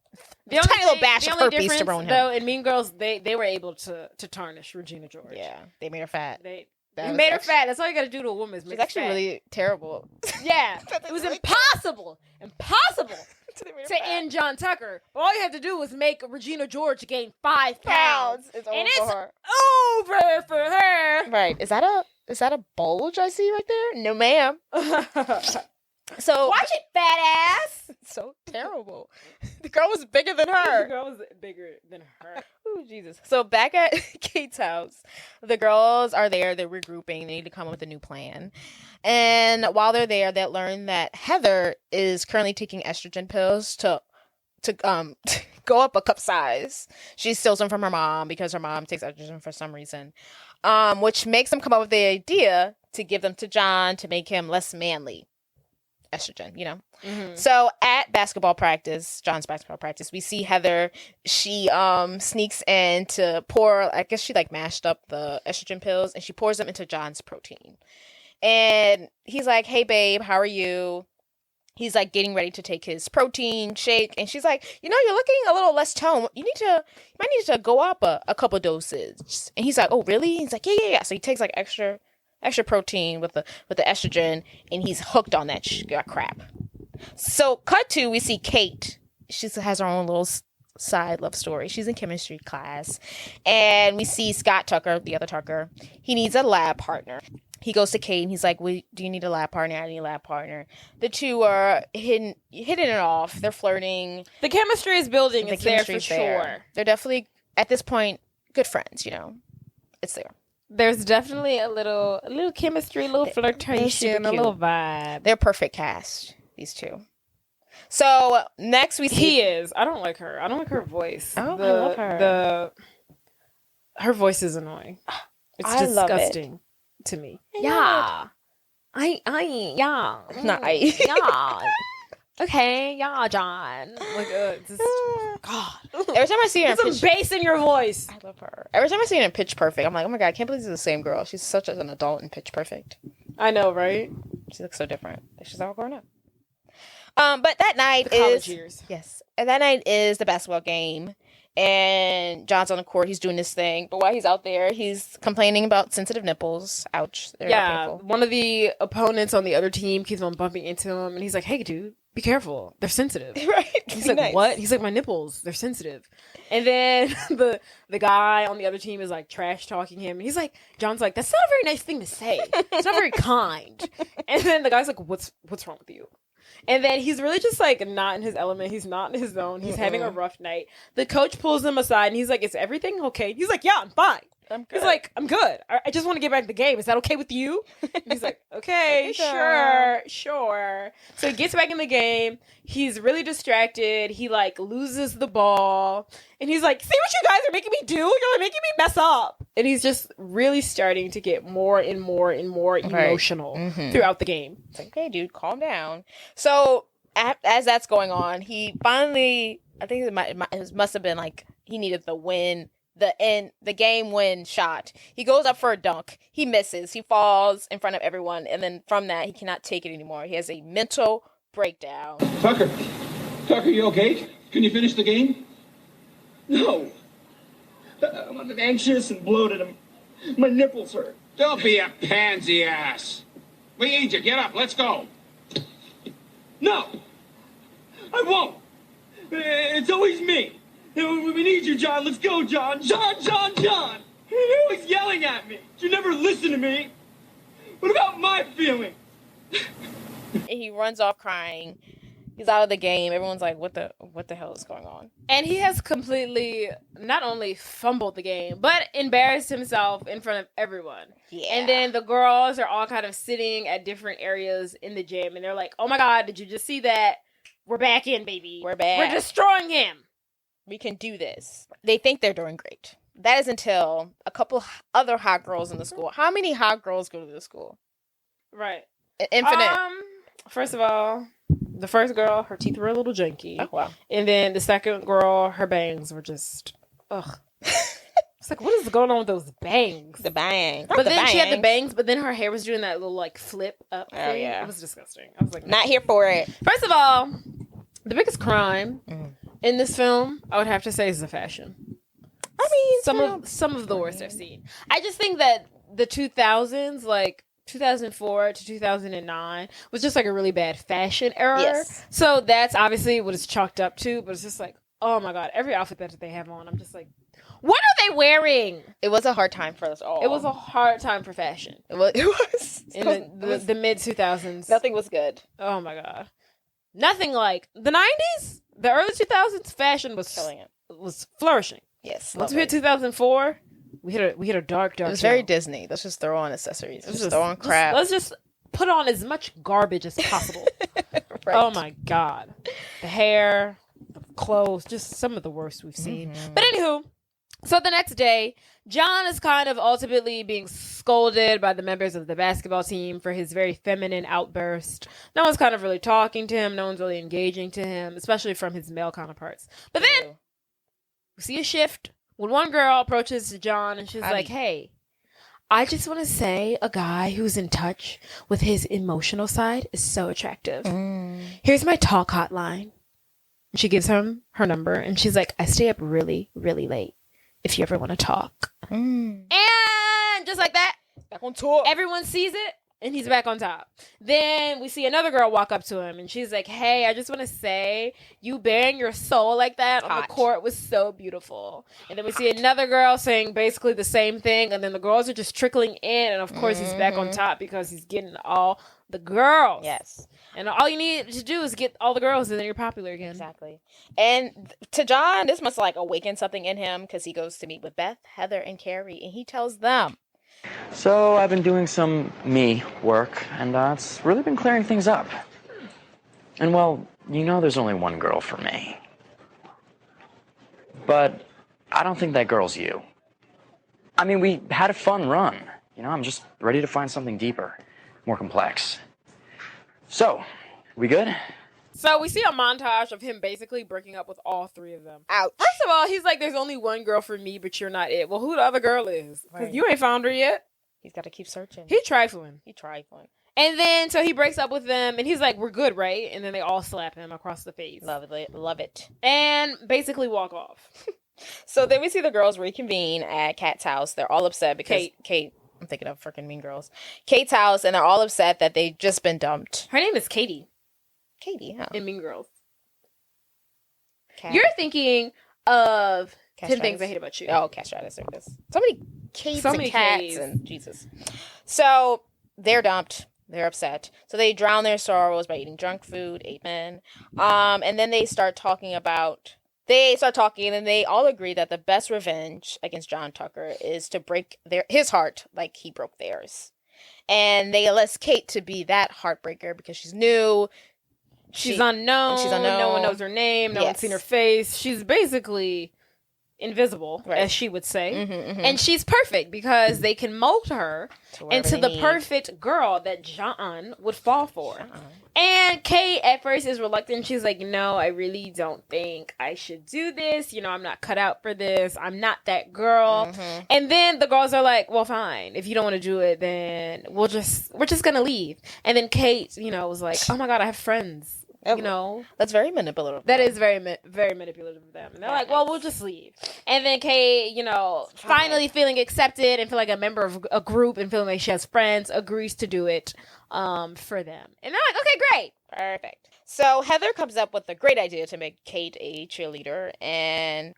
batch of herpes to ruin him. Though, in Mean Girls, they were able to tarnish Regina George. Yeah. They made her fat. They made her fat. That's all you got to do to a woman. She's actually really terrible. Yeah. It was impossible to end John Tucker. All you had to do was make Regina George gain 5 pounds. It's over for her. Right. Is that a bulge I see right there? No, ma'am. So watch it, fat ass. It's so terrible. The girl was bigger than her. Oh, Jesus. So back at Kate's house, the girls are there. They're regrouping. They need to come up with a new plan. And while they're there, they learn that Heather is currently taking estrogen pills to go up a cup size. She steals them from her mom because her mom takes estrogen for some reason, which makes them come up with the idea to give them to John to make him less manly. Estrogen, you know. Mm-hmm. So at John's basketball practice, we see Heather. She sneaks in to pour. I guess she mashed up the estrogen pills and she pours them into John's protein. And he's like, "Hey, babe, how are you?" He's getting ready to take his protein shake, and she's like, "You know, you're looking a little less toned. You might need to go up a couple doses." And he's like, "Oh, really?" He's like, "Yeah." So he takes extra protein with the estrogen, and he's hooked on that crap. So cut to, we see Kate. She has her own little side love story. She's in chemistry class, and we see Scott Tucker, the other Tucker. He needs a lab partner. He goes to Kate and he's like, do you need a lab partner? I need a lab partner. The two are hitting it off. They're flirting. The chemistry is building. It's there for sure. They're definitely, at this point, good friends, you know. It's there. There's definitely a little chemistry, a little flirtation, a little vibe. They're perfect cast, these two. So next we see he is. I don't like her. I don't like her voice. Oh, I love her. Her voice is annoying. It's disgusting to me. Yeah. Okay, yeah, John. God. Every time I see her, some bass in your voice. I love her. Every time I see her in Pitch Perfect, I'm like, oh my God, I can't believe this is the same girl. She's such an adult in Pitch Perfect. I know, right? She looks so different. She's all grown up. But that night Yes. And that night is the basketball game. And John's on the court. He's doing this thing. But while he's out there, he's complaining about sensitive nipples. Ouch. Yeah. One of the opponents on the other team keeps on bumping into him. And he's like, hey, dude, be careful. They're sensitive. Right. He's like, nice. What? He's like, my nipples. They're sensitive. And then the guy on the other team is trash talking him. And he's like, John's like, that's not a very nice thing to say. It's not very kind. And then the guy's like, what's wrong with you? And then he's really just not in his element. He's not in his zone. He's having a rough night. The coach pulls him aside and he's like, is everything okay? He's like, yeah, I'm fine. He's like, I'm good. I just want to get back to the game. Is that okay with you? And he's like, okay, sure. So he gets back in the game. He's really distracted. He loses the ball. And he's like, see what you guys are making me do? You're making me mess up. And he's just really starting to get more and more and more emotional throughout the game. It's like, okay, dude, calm down. So as that's going on, he finally, I think it must have been he needed the win. The game win shot. He goes up for a dunk. He misses. He falls in front of everyone. And then from that, he cannot take it anymore. He has a mental breakdown. Tucker, you okay? Can you finish the game? No. I'm anxious and bloated. My nipples hurt. Don't be a pansy ass. We need you. Get up. Let's go. No. I won't. It's always me. We need you, John. Let's go, John. John. You're always yelling at me. You never listen to me. What about my feeling? And he runs off crying. He's out of the game. Everyone's like, what the hell is going on? And he has completely not only fumbled the game, but embarrassed himself in front of everyone. Yeah. And then the girls are all kind of sitting at different areas in the gym, and they're like, oh my God, did you just see that? We're back in, baby. We're back. We're destroying him. We can do this. They think they're doing great. That is until a couple other hot girls in the school. How many hot girls go to the school? Right. Infinite. First of all, the first girl, her teeth were a little janky. Oh, wow. And then the second girl, her bangs were just, ugh. It's like, what is going on with those bangs? The bangs. But then she had the bangs, but then her hair was doing that little, like, flip up thing. Oh, yeah. It was disgusting. I was like, not here for it. First of all, the biggest crime in this film, I would have to say, is the fashion. I mean, some of the worst I've seen. I just think that the 2000s, like 2004 to 2009, was just like a really bad fashion era. Yes. So that's obviously what it's chalked up to. But it's just like, oh my God, every outfit that they have on, I'm just like, what are they wearing? It was a hard time for us all. It was a hard time for fashion. It was. In the mid 2000s. Nothing was good. Oh my God. Nothing like the 90s, the early 2000s. Fashion was killing it. Was flourishing. Yes. Once we hit 2004, we hit a dark. It was very Disney. Let's just throw on accessories. Let's just throw on crap. Let's just put on as much garbage as possible. Right. Oh my God. The hair, the clothes, just some of the worst we've seen. But anywho, so the next day, John is kind of ultimately being scolded by the members of the basketball team for his very feminine outburst. No one's kind of really talking to him. No one's really engaging to him, especially from his male counterparts. But then we see a shift when one girl approaches John and she's like, hey, I just want to say a guy who's in touch with his emotional side is so attractive. Here's my talk hotline. And she gives him her number and she's like, I stay up really, really late if you ever want to talk. And just like that, back on top. Everyone sees it and he's back on top. Then we see another girl walk up to him and she's like, hey, I just want to say you bearing your soul like that on the court was so beautiful. And then we see another girl saying basically the same thing. And then the girls are just trickling in. And of course he's back on top because he's getting all the girls. Yes. And all you need to do is get all the girls and then you're popular again. Exactly. And to John, this must like awaken something in him because he goes to meet with Beth, Heather, and Carrie. And he tells them, so I've been doing some me work, and it's really been clearing things up. And well, you know there's only one girl for me. But I don't think that girl's you. I mean, we had a fun run. You know, I'm just ready to find something deeper, more complex. So, we good? So we see a montage of him basically breaking up with all three of them. Ouch. First of all, he's like, there's only one girl for me, but you're not it. Well, who the other girl is? Because you ain't found her yet. He's got to keep searching. He trifling. And then, so he breaks up with them, and he's like, we're good, right? And then they all slap him across the face. Love it. And basically walk off. So then we see the girls reconvene at Kat's house. They're all upset because Kate I'm thinking of freaking Mean Girls. Kate's house, and they're all upset that they've just been dumped. Her name is Katie. Katie, huh? In Mean Girls. Kat. You're thinking of Kat 10 Things Stratus. I Hate About You. Oh, Kat Stratus. There it is. So many Kates So and many Cats Ks. and Jesus. So they're dumped. They're upset. So they drown their sorrows by eating junk food, 8 men. And then they start talking and they all agree that the best revenge against John Tucker is to break his heart like he broke theirs. And they enlist Kate to be that heartbreaker because she's new. She's unknown. No one knows her name. No one's seen her face. She's basically invisible, as she would say. And she's perfect because they can mold her into the perfect girl that John would fall for. And Kate at first is reluctant. She's like, no, I really don't think I should do this. You know, I'm not cut out for this. I'm not that girl. And then the girls are like, well, fine. If you don't want to do it, then we're just going to leave. And then Kate, was like, oh my God, I have friends. That's very manipulative. That is very manipulative of them. And they're like, well, we'll just leave. And then Kay, finally feeling accepted and feel like a member of a group and feeling like she has friends, agrees to do it for them. And they're like, okay, great. Perfect. So Heather comes up with a great idea to make Kate a cheerleader and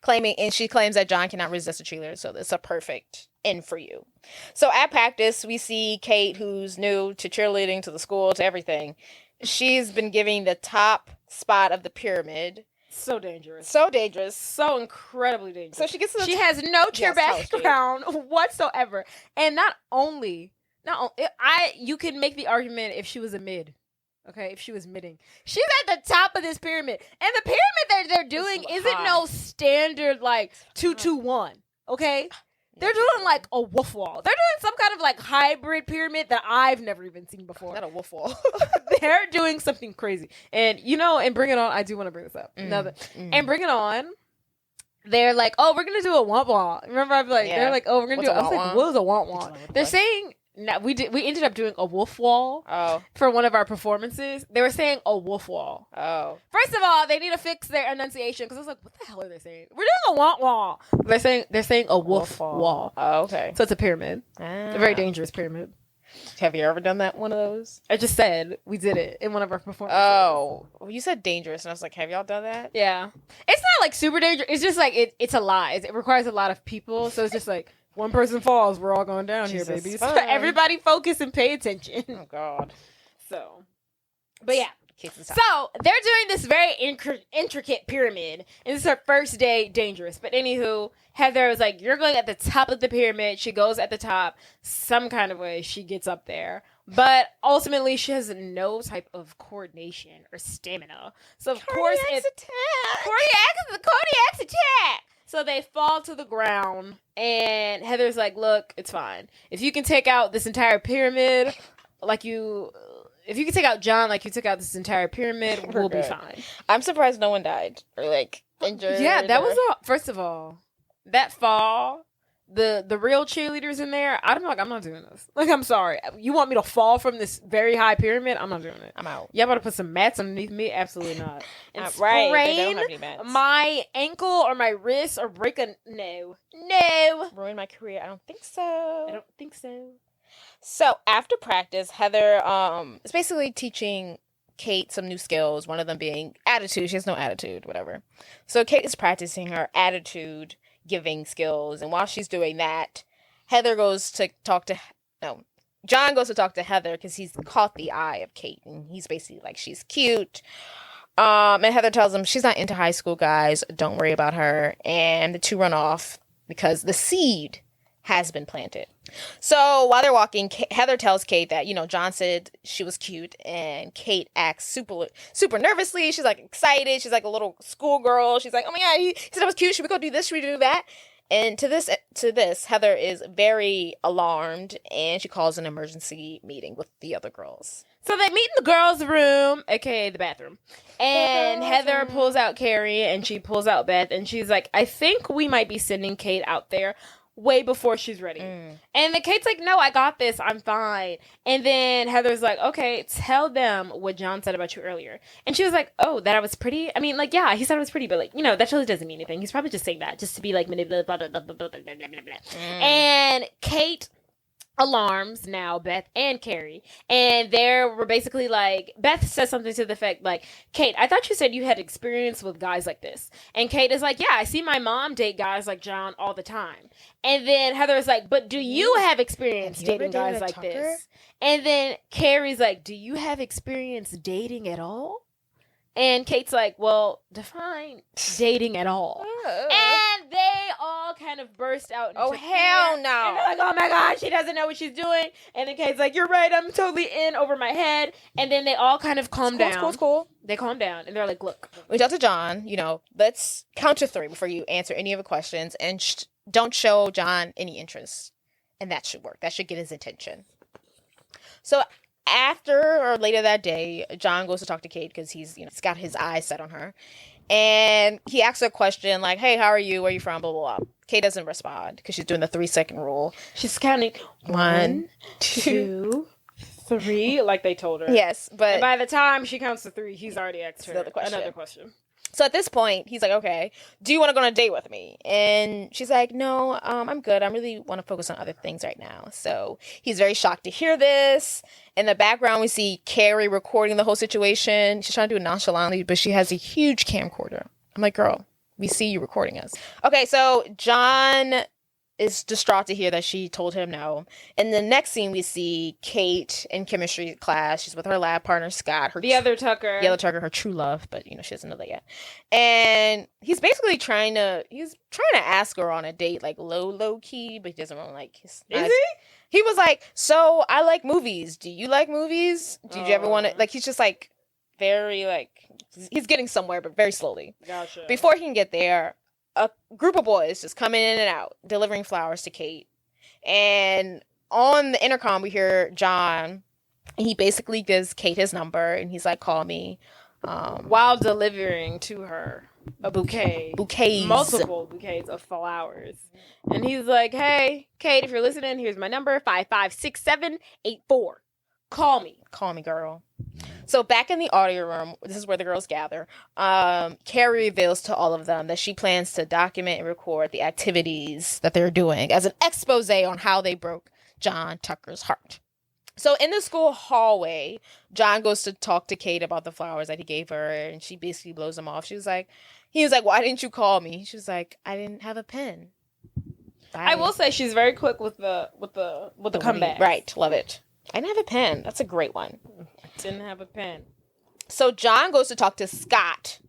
she claims that John cannot resist a cheerleader, so it's a perfect in for you. So at practice, we see Kate, who's new to cheerleading, to the school, to everything, she's been giving the top spot of the pyramid. So dangerous. So dangerous. So incredibly dangerous. So she gets to she has no cheer background whatsoever. And not only you can make the argument if she was a mid. Okay, if she was midding. She's at the top of this pyramid. And the pyramid that they're doing isn't no standard like 2-2-1. Okay? They're doing like a wolf wall. They're doing some kind of like hybrid pyramid that I've never even seen before. Not a wolf wall. They're doing something crazy. And and Bring It On, I do want to bring this up. And Bring It On, they're like, oh, we're gonna do a womp wall. Remember, I'm like, they're like, oh, we're gonna do. I was like, what is a womp wall? They're saying. No, we ended up doing a wolf wall for one of our performances. They were saying a wolf wall. Oh. First of all, they need to fix their enunciation because I was like, what the hell are they saying? We're doing a want wall. They're saying a wolf wall. Oh, okay. So it's a pyramid. A very dangerous pyramid. Have you ever done one of those? I just said we did it in one of our performances. Oh. Well, you said dangerous, and I was like, have y'all done that? Yeah. It's not like super dangerous. It's just like it's a lot. It requires a lot of people. So it's just like, one person falls, we're all going down here, baby. So everybody focus and pay attention. Oh, God. But yeah. So they're doing this very intricate pyramid. And this is her first day dangerous. But anywho, Heather was like, you're going at the top of the pyramid. She goes at the top. Some kind of way she gets up there. But ultimately, she has no type of coordination or stamina. So of course it's cardiac attack. So they fall to the ground, and Heather's like, look, it's fine. If you can take out this entire pyramid, if you can take out John like you took out this entire pyramid, we'll be fine. I'm surprised no one died or, like, injured. Yeah, that was first of all, that fall, the real cheerleaders in there, I'm not doing this. Like, I'm sorry. You want me to fall from this very high pyramid? I'm not doing it. I'm out. Y'all better put some mats underneath me? Absolutely not. And right. sprain they don't have any mats. my ankle or my wrist or break a... No. Ruin my career? I don't think so. I don't think so. So, after practice, Heather is basically teaching Kate some new skills, one of them being attitude. She has no attitude, whatever. So, Kate is practicing her attitude giving skills, and while she's doing that, John goes to talk to Heather because he's caught the eye of Kate, and he's basically like, she's cute. And Heather tells him she's not into high school guys, don't worry about her, and the two run off because the seed has been planted. So while they're walking, Heather tells Kate that, John said she was cute, and Kate acts super nervously. She's like excited. She's like a little schoolgirl. She's like, oh my God, he said I was cute. Should we go do this? Should we do that? And to this, Heather is very alarmed, and she calls an emergency meeting with the other girls. So they meet in the girls' room, aka the bathroom. And Heather pulls out Carrie, and she pulls out Beth, and she's like, I think we might be sending Kate out there way before she's ready. And then Kate's like, no, I got this. I'm fine. And then Heather's like, okay, tell them what John said about you earlier. And she was like, oh, that I was pretty? I mean, like, yeah, he said I was pretty, but, like, that really doesn't mean anything. He's probably just saying that just to be, like, manipulative, blah, blah, blah, blah, blah, blah, blah, blah. And Kate alarms now Beth and Carrie, and they were basically like, Beth says something to the effect like, Kate, I thought you said you had experience with guys like this. And Kate is like, yeah, I see my mom date guys like John all the time. And then Heather is like, but do you have experience dating guys like this? And then Carrie's like, do you have experience dating at all? And Kate's like, well, define dating at all. And they all kind of burst out into hell fear. no. And they're like, oh my God, she doesn't know what she's doing. And then Kate's like, you're right, I'm totally in over my head. And then they all kind of calm down. It's cool. They calm down. And they're like, look. We talk to John, let's count to 3 before you answer any of the questions. And don't show John any interest. And that should work. That should get his attention. So after or later that day, John goes to talk to Kate because he's got his eyes set on her. And he asks her a question like, hey, how are you? Where are you from? Blah, blah, blah. Kate doesn't respond because she's doing the 3-second rule. She's counting 1, 2, 3, like they told her. Yes, but and by the time she counts to 3, he's already asked her another question. So at this point, he's like, okay, do you want to go on a date with me? And she's like, no, I'm good. I really want to focus on other things right now. So he's very shocked to hear this. In the background, we see Carrie recording the whole situation. She's trying to do it nonchalantly, but she has a huge camcorder. I'm like, girl, we see you recording us. Okay, so John is distraught to hear that she told him no. In the next scene, we see Kate in chemistry class. She's with her lab partner, Scott. The other Tucker, her true love, but she doesn't know that yet. And he's basically trying to ask her on a date, like low key, but he doesn't want to like kiss. Is he? He was like, so I like movies. Do you like movies? Did you ever want to, like, he's just like very like, he's getting somewhere, but very slowly. Gotcha. Before he can get there, a group of boys just coming in and out, delivering flowers to Kate. And on the intercom, we hear John. He basically gives Kate his number, and he's like, call me. While delivering to her a bouquets, multiple bouquets of flowers. And he's like, hey, Kate, if you're listening, here's my number, 556784. Call me. Call me, girl. So back in the audio room, this is where the girls gather. Carrie reveals to all of them that she plans to document and record the activities that they're doing as an expose on how they broke John Tucker's heart. So in the school hallway, John goes to talk to Kate about the flowers that he gave her, and she basically blows him off. He was like, why didn't you call me? She was like, I didn't have a pen. Bye. I will say she's very quick with the comeback. Right, love it. I didn't have a pen. That's a great one. Didn't have a pen. So John goes to talk to Scott.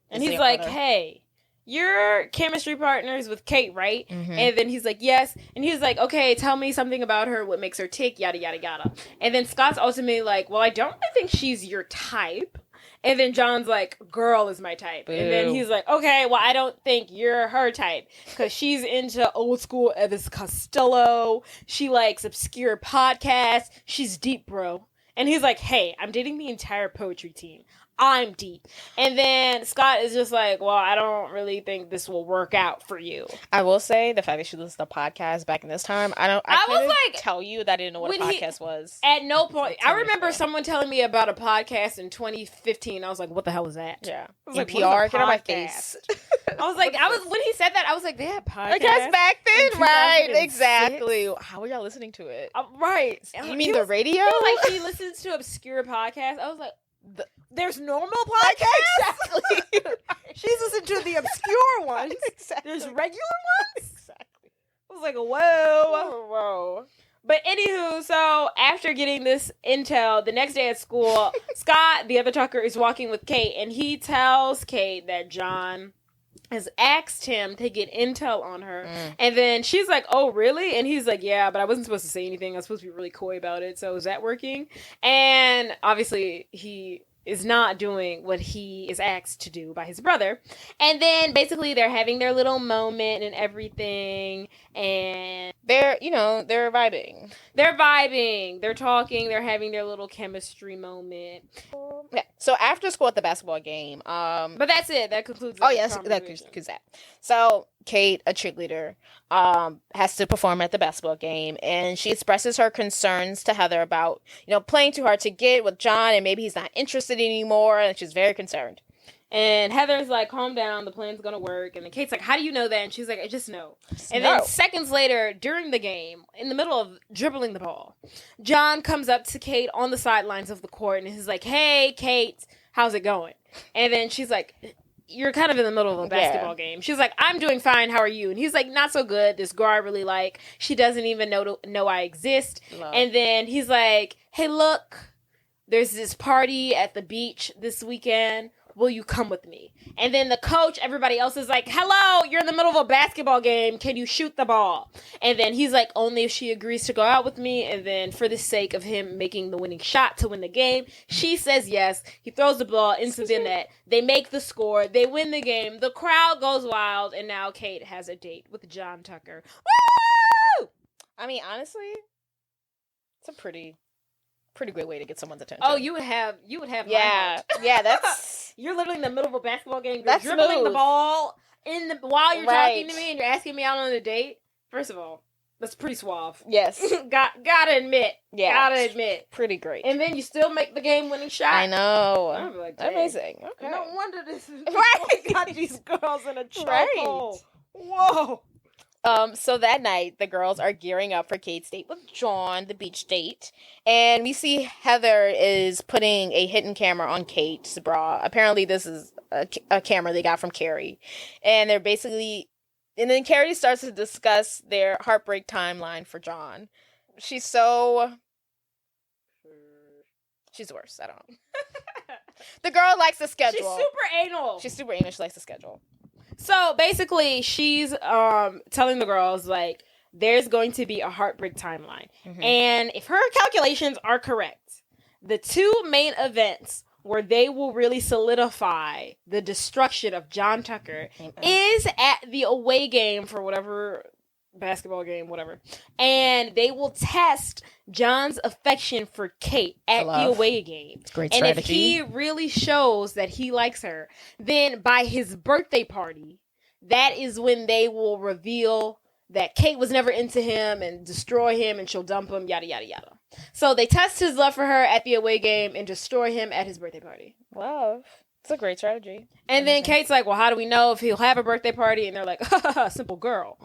And he's like, hey, you're chemistry partners with Kate, right? Mm-hmm. And then he's like, yes. And he's like, okay, tell me something about her, what makes her tick, yada, yada, yada. And then Scott's ultimately like, well, I don't really think she's your type. And then John's like, girl is my type. Boo. And then he's like, okay, well, I don't think you're her type. Because she's into old school Elvis Costello. She likes obscure podcasts. She's deep, bro. And he's like, hey, I'm dating the entire poetry team. I'm deep. And then Scott is just like, well, I don't really think this will work out for you. I will say the fact that she listened to podcasts back in this time, I was like, tell you that I didn't know what a podcast was. At no point. I remember someone telling me about a podcast in 2015. I was like, what the hell is that? Yeah. NPR, get on my face. I was like, when he said that, I was like, they had podcasts back then, right? Exactly. How were y'all listening to it? Right. You mean the radio? Like, he listens to obscure podcasts. I was like, there's normal podcasts? Exactly. She's listened to the obscure ones. Exactly. There's regular ones? Exactly. I was like, whoa. But anywho, so after getting this intel, the next day at school, Scott, the other Tucker, is walking with Kate, and he tells Kate that John has asked him to get intel on her. And then she's like, oh, really? And he's like, yeah, but I wasn't supposed to say anything. I was supposed to be really coy about it. So is that working? And obviously he is not doing what he is asked to do by his brother. And then basically they're having their little moment and everything. And they're vibing. They're talking. They're having their little chemistry moment. Yeah. So after school at the basketball game, but that's it. That concludes. Oh yes, that concludes that. So Kate, a cheerleader, has to perform at the basketball game, and she expresses her concerns to Heather about playing too hard to get with John, and maybe he's not interested anymore, and she's very concerned. And Heather's like, calm down, the plan's gonna work. And then Kate's like, how do you know that? And she's like, I just know. Then seconds later, during the game, in the middle of dribbling the ball, John comes up to Kate on the sidelines of the court, and he's like, hey, Kate, how's it going? And then she's like, you're kind of in the middle of a basketball game. She's like, I'm doing fine, how are you? And he's like, not so good. This girl I really like, she doesn't even know I exist. Love. And then he's like, hey, look, there's this party at the beach this weekend. Will you come with me? And then the coach, everybody else is like, hello, you're in the middle of a basketball game. Can you shoot the ball? And then he's like, only if she agrees to go out with me. And then for the sake of him making the winning shot to win the game, she says yes. He throws the ball into the net. They make the score. They win the game. The crowd goes wild. And now Kate has a date with John Tucker. Woo! I mean, honestly, it's a pretty great way to get someone's attention. Oh, you would have yeah, that's you're literally in the middle of a basketball game. You're that's dribbling smooth. the ball while you're talking to me and you're asking me out on a date. First of all, that's pretty suave. Yes, gotta admit. Yeah, gotta admit, pretty great. And then you still make the game-winning shot. I know. I'm like, amazing. Okay. No wonder this is right. Got these girls in a chokehold. Right. Whoa. So that night, the girls are gearing up for Kate's date with John, the beach date. And we see Heather is putting a hidden camera on Kate's bra. Apparently, this is a camera they got from Carrie. And they're basically And then Carrie starts to discuss their heartbreak timeline for John. She's the worst. I don't know. The girl likes the schedule. She's super anal. She likes the schedule. So basically, she's telling the girls, like, there's going to be a heartbreak timeline. Mm-hmm. And if her calculations are correct, the two main events where they will really solidify the destruction of John Tucker is at the away game for whatever basketball game, whatever. And they will test John's affection for Kate at the away game. Great strategy. And if he strategy. really shows that he likes her, then by his birthday party, that is when they will reveal that Kate was never into him and destroy him and she'll dump him, yada, yada, yada. So they test his love for her at the away game and destroy him at his birthday party. Love. It's a great strategy. And then Kate's like, well, how do we know if he'll have a birthday party? And they're like, simple girl.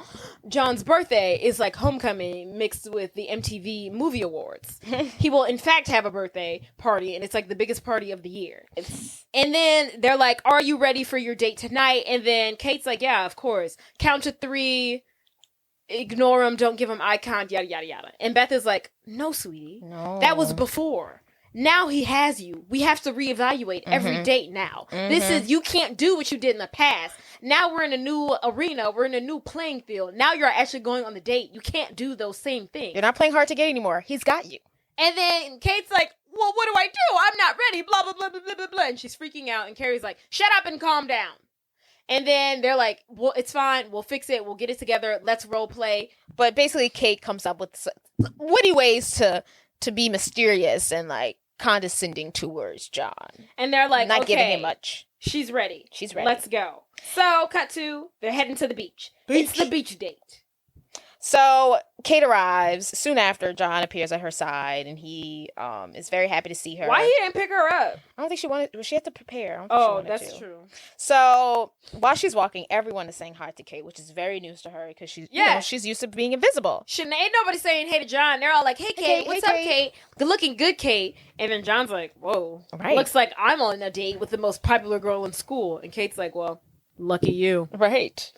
John's birthday is like homecoming mixed with the MTV Movie Awards. He will, in fact, have a birthday party, and it's like the biggest party of the year. And then they're like, are you ready for your date tonight? And then Kate's like, yeah, of course. Count to 3. Ignore him. Don't give him eye contact, yada, yada, yada. And Beth is like, no, sweetie. No. That was before. Now he has you. We have to reevaluate every date now. This is, you can't do what you did in the past. Now we're in a new arena. We're in a new playing field. Now you're actually going on the date. You can't do those same things. You're not playing hard to get anymore. He's got you. And then Kate's like, well, what do I do? I'm not ready. Blah, blah, blah, blah, blah, blah, blah. And she's freaking out. And Carrie's like, shut up and calm down. And then they're like, well, it's fine. We'll fix it. We'll get it together. Let's role play. But basically, Kate comes up with witty ways to be mysterious and, like, condescending towards John. And they're like, not okay, giving him much. She's ready. She's ready. Let's go. So, cut to, they're heading to the beach. It's the beach date. So, Kate arrives. Soon after, John appears at her side, and he is very happy to see her. Why he didn't pick her up? I don't think she wanted... She had to prepare. That's true. So, while she's walking, everyone is saying hi to Kate, which is very news to her, because she's, she's used to being invisible. Ain't nobody saying hey to John. They're all like, hey, Kate, what's up, Kate? Good looking, good Kate. And then John's like, whoa. Right. Looks like I'm on a date with the most popular girl in school. And Kate's like, well, lucky you. Right.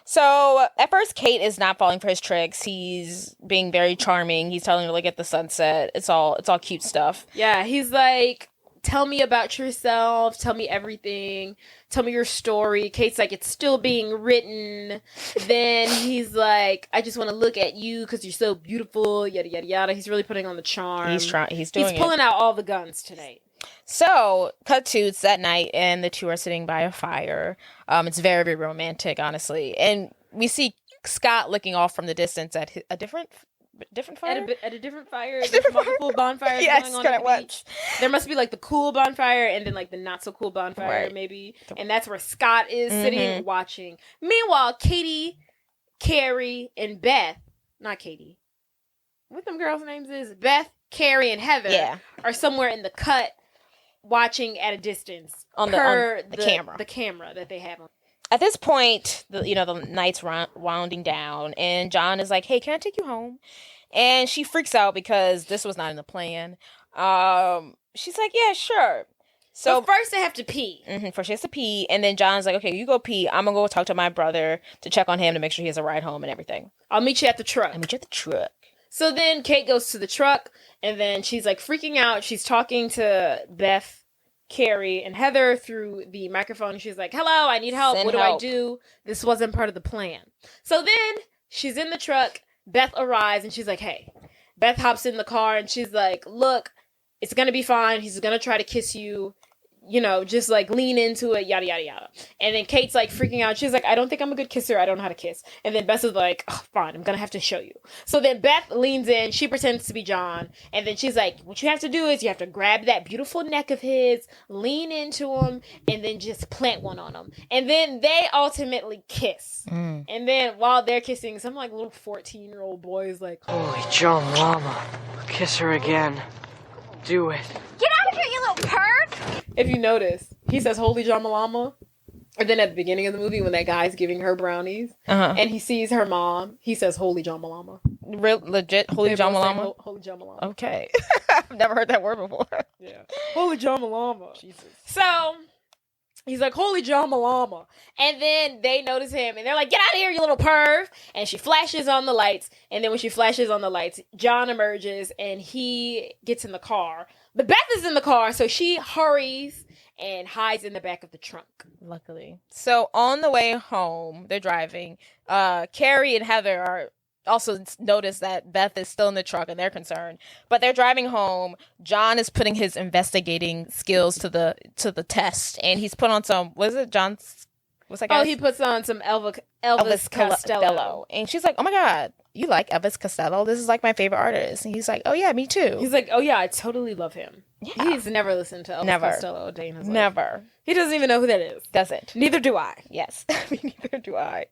So at first Kate is not falling for his tricks. He's being very charming. He's telling her to look at the sunset. It's all cute stuff. Yeah, he's like, tell me about yourself. Tell me everything. Tell me your story. Kate's like, it's still being written. Then he's like, I just want to look at you because you're so beautiful. Yada yada yada. He's really putting on the charm. He's He's pulling out all the guns tonight. So, cut to, it's that night, and the two are sitting by a fire. It's very, very romantic, honestly. And we see Scott looking off from the distance at a different fire? At a different fire? There's multiple bonfires going on at the beach. There must be, like, the cool bonfire and then, like, the not-so-cool bonfire, maybe. And that's where Scott is sitting, watching. Meanwhile, Katie, Carrie, and Beth... Not Katie. What them girls' names is? Beth, Carrie, and Heather are somewhere in the cut watching at a distance on the camera. The camera that they have on. At this point, the night's winding down, and John is like, hey, can I take you home? And she freaks out because this was not in the plan. She's like, yeah, sure. So first they have to pee. First she has to pee, and then John's like, okay, you go pee. I'm going to go talk to my brother to check on him to make sure he has a ride home and everything. I'll meet you at the truck. So then Kate goes to the truck, and then she's like freaking out. She's talking to Beth, Carrie, and Heather through the microphone. She's like, hello, I need help. What do I do? This wasn't part of the plan. So then she's in the truck. Beth arrives, and she's like, hey. Beth hops in the car, and she's like, look, it's going to be fine. He's going to try to kiss you. You know, just like lean into it, yada, yada, yada. And then Kate's like freaking out. She's like, I don't think I'm a good kisser. I don't know how to kiss. And then Beth is like, oh, fine, I'm going to have to show you. So then Beth leans in. She pretends to be John. And then she's like, what you have to do is you have to grab that beautiful neck of his, lean into him, and then just plant one on him. And then they ultimately kiss. And then while they're kissing, some like little 14-year-old boy is like, holy John Lamma. Kiss her again. Do it. Get out of here, you little perv! If you notice, he says, holy Jamma Lamma. And then at the beginning of the movie, when that guy's giving her brownies, and he sees her mom, he says, holy Jamma Lamma. Legit, holy Jamma Lamma? Holy Jamma Lamma. Okay. I've never heard that word before. Yeah. Holy Jamma Lamma. Jesus. So, He's like, holy Jamma Lamma. And then they notice him and they're like, get out of here, you little perv. And she flashes on the lights. And then when she flashes on the lights, John emerges and he gets in the car. But Beth is in the car, so she hurries and hides in the back of the trunk. Luckily. So on the way home, they're driving. Carrie and Heather are also notice that Beth is still in the truck and they're concerned. But they're driving home. John is putting his investigating skills to the test, and he's put on some. What is it, John's? What's that guy? Oh, he puts on some Elvis Costello, and she's like, "Oh my God, you like Elvis Costello? This is like my favorite artist." And he's like, "Oh yeah, me too." He's like, "Oh yeah, I totally love him." Yeah. He's never listened to Elvis Costello a day in his life. Never. He doesn't even know who that is. Doesn't. Neither do I. Yes, neither do I.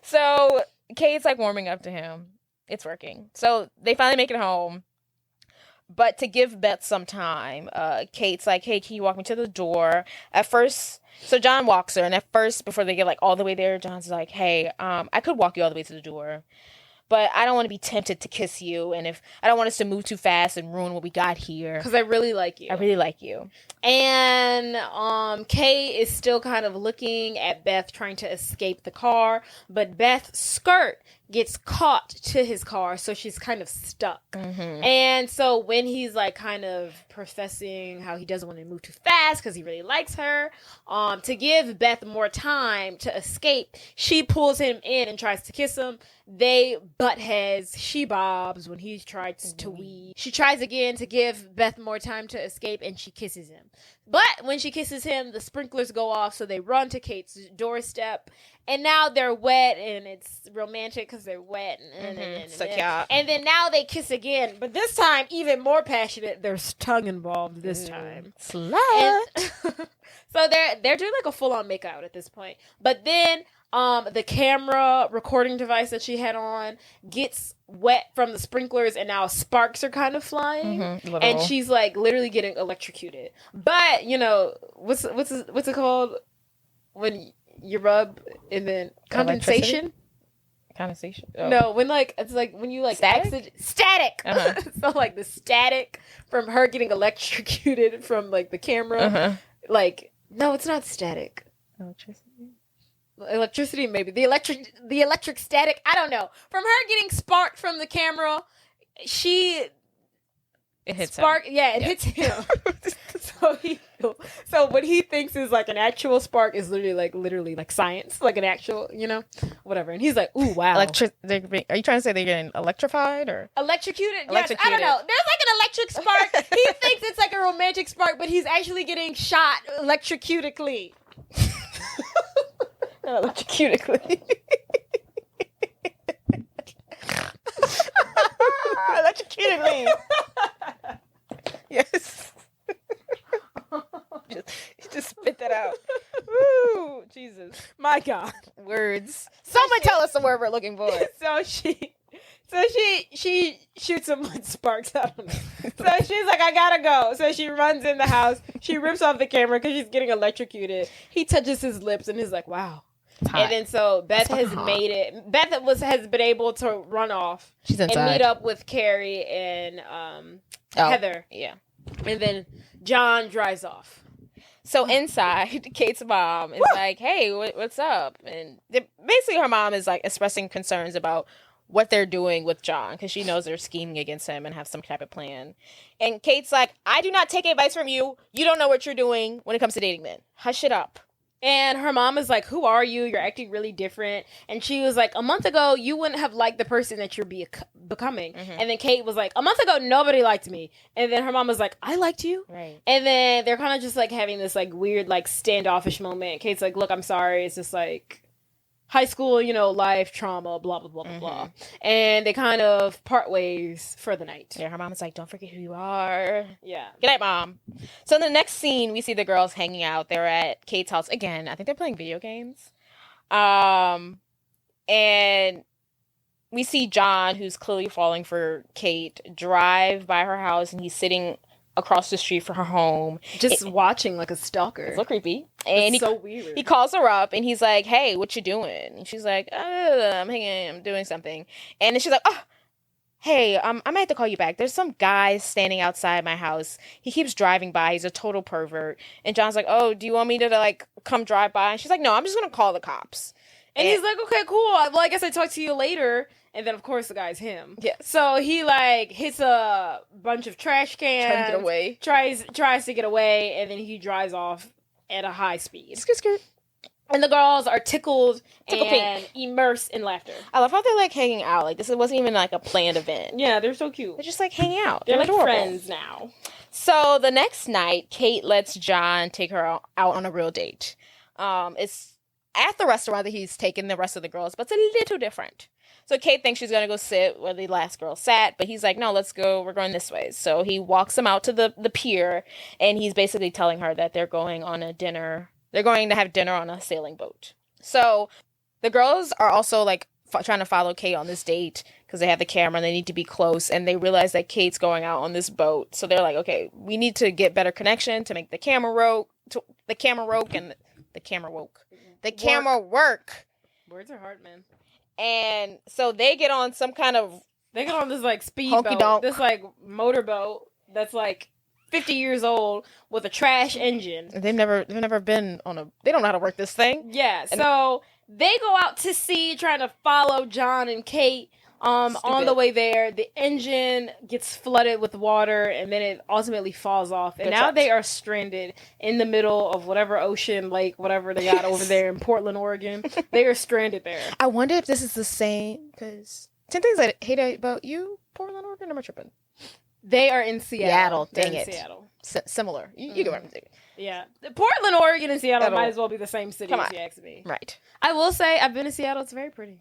So Kate's like warming up to him. It's working. So they finally make it home. But to give Beth some time, Kate's like, hey, can you walk me to the door? At first, so John walks her. And at first, before they get like all the way there, John's like, hey, I could walk you all the way to the door. But I don't want to be tempted to kiss you. And if I don't want us to move too fast and ruin what we got here. Because I really like you. I really like you. And Kay is still kind of looking at Beth trying to escape the car. But Beth's skirt gets caught to his car, so she's kind of stuck. Mm-hmm. And so when he's like kind of professing how he doesn't want to move too fast because he really likes her, to give Beth more time to escape, she pulls him in and tries to kiss him. They butt heads. She bobs when he tries to weave. She tries again to give Beth more time to escape, and she kisses him. But when she kisses him, the sprinklers go off, so they run to Kate's doorstep. And now they're wet, and it's romantic because they're wet. So cute. And then now they kiss again, but this time even more passionate. There's tongue involved this time. Slut. So they're doing like a full-on makeout at this point. But then the camera recording device that she had on gets wet from the sprinklers, and now sparks are kind of flying, and she's like literally getting electrocuted. But you know what's it called when you rub and then condensation? Condensation? Oh. No, when like it's like when you like static. So like the static from her getting electrocuted from like the camera. Like no, it's not static. Electricity, maybe the electric static. I don't know. From her getting sparked from the camera, it hits him. Yeah, it hits him. So what he thinks is like an actual spark is literally like science, like an actual, whatever. And he's like, ooh, wow. Are you trying to say they're getting electrified or electrocuted? Yes, I don't know. There's like an electric spark. He thinks it's like a romantic spark, but he's actually getting shot electrocutically. Electrocutically. Electrocutically. Yes. just spit that out. Woo! Jesus. My God. Words. Someone tell us the word we're looking for. So she shoots him with sparks. I don't know. So she's like, I gotta go. So she runs in the house. She rips off the camera because she's getting electrocuted. He touches his lips and he's like, wow. And then so Beth has made it. Beth has been able to run off and meet up with Carrie and Heather. Yeah. And then John drives off. So inside, Kate's mom is like, hey, what's up? And basically her mom is like expressing concerns about what they're doing with John because she knows they're scheming against him and have some type of plan. And Kate's like, I do not take advice from you. You don't know what you're doing when it comes to dating men. Hush it up. And her mom is like, who are you? You're acting really different. And she was like, a month ago, you wouldn't have liked the person that you're becoming. And then Kate was like, a month ago, nobody liked me. And then her mom was like, I liked you. Right. And then they're kind of just like having this like weird like standoffish moment. Kate's like, look, I'm sorry. It's just like high school, life, trauma, blah, blah, blah, blah, blah. And they kind of part ways for the night. Yeah, her mom is like, don't forget who you are. Yeah. Good night, Mom. So in the next scene, we see the girls hanging out. They're at Kate's house. Again, I think they're playing video games. And we see John, who's clearly falling for Kate, drive by her house, and he's sitting across the street from her home. Just watching like a stalker. It's a little creepy. And so weird. He calls her up and he's like, hey, what you doing? And she's like, I'm hanging, I'm doing something. And then she's like, oh, hey, I might have to call you back. There's some guy standing outside my house. He keeps driving by. He's a total pervert. And John's like, oh, do you want me to, like, come drive by? And she's like, no, I'm just going to call the cops. And he's like, okay, cool. Well, I guess I talk to you later. And then, of course, the guy's him. Yeah. So he, like, hits a bunch of trash cans. Trying to get away. Tries to get away, and then he drives off at a high speed. Skirt. And the girls are tickled Tickle and pink. immersed in laughter. I love how they're, like, hanging out. Like, this wasn't even, like, a planned event. Yeah, they're so cute. They're just, like, hanging out. They're like adorable. friends now. So the next night, Kate lets John take her out on a real date. It's at the restaurant that he's taking the rest of the girls, but it's a little different. So Kate thinks she's going to go sit where the last girl sat, but he's like, no, let's go. We're going this way. So he walks them out to the pier, and he's basically telling her that they're going on a dinner. They're going to have dinner on a sailing boat. So the girls are also, like, trying to follow Kate on this date because they have the camera and they need to be close, and they realize that Kate's going out on this boat. So they're like, okay, we need to get better connection to make the camera work. Words are hard, man. And so they get on some kind of... They get on this, like, speedboat. This, like, motorboat that's, like, 50 years old with a trash engine. They've never been on a... They don't know how to work this thing. Yeah, so they go out to sea trying to follow John and Kate. On the way there, the engine gets flooded with water, and then it ultimately falls off. And now they are stranded in the middle of whatever ocean, lake, whatever they got over there in Portland, Oregon. They are stranded there. I wonder if this is the same, because 10 things I hate about you, Portland, Oregon, am I tripping? They are in Seattle. Dang it. Seattle. Similar. You get what I'm saying. Yeah. Portland, Oregon, and Seattle might as well be the same city if you ask me. Right. I will say, I've been to Seattle. It's very pretty.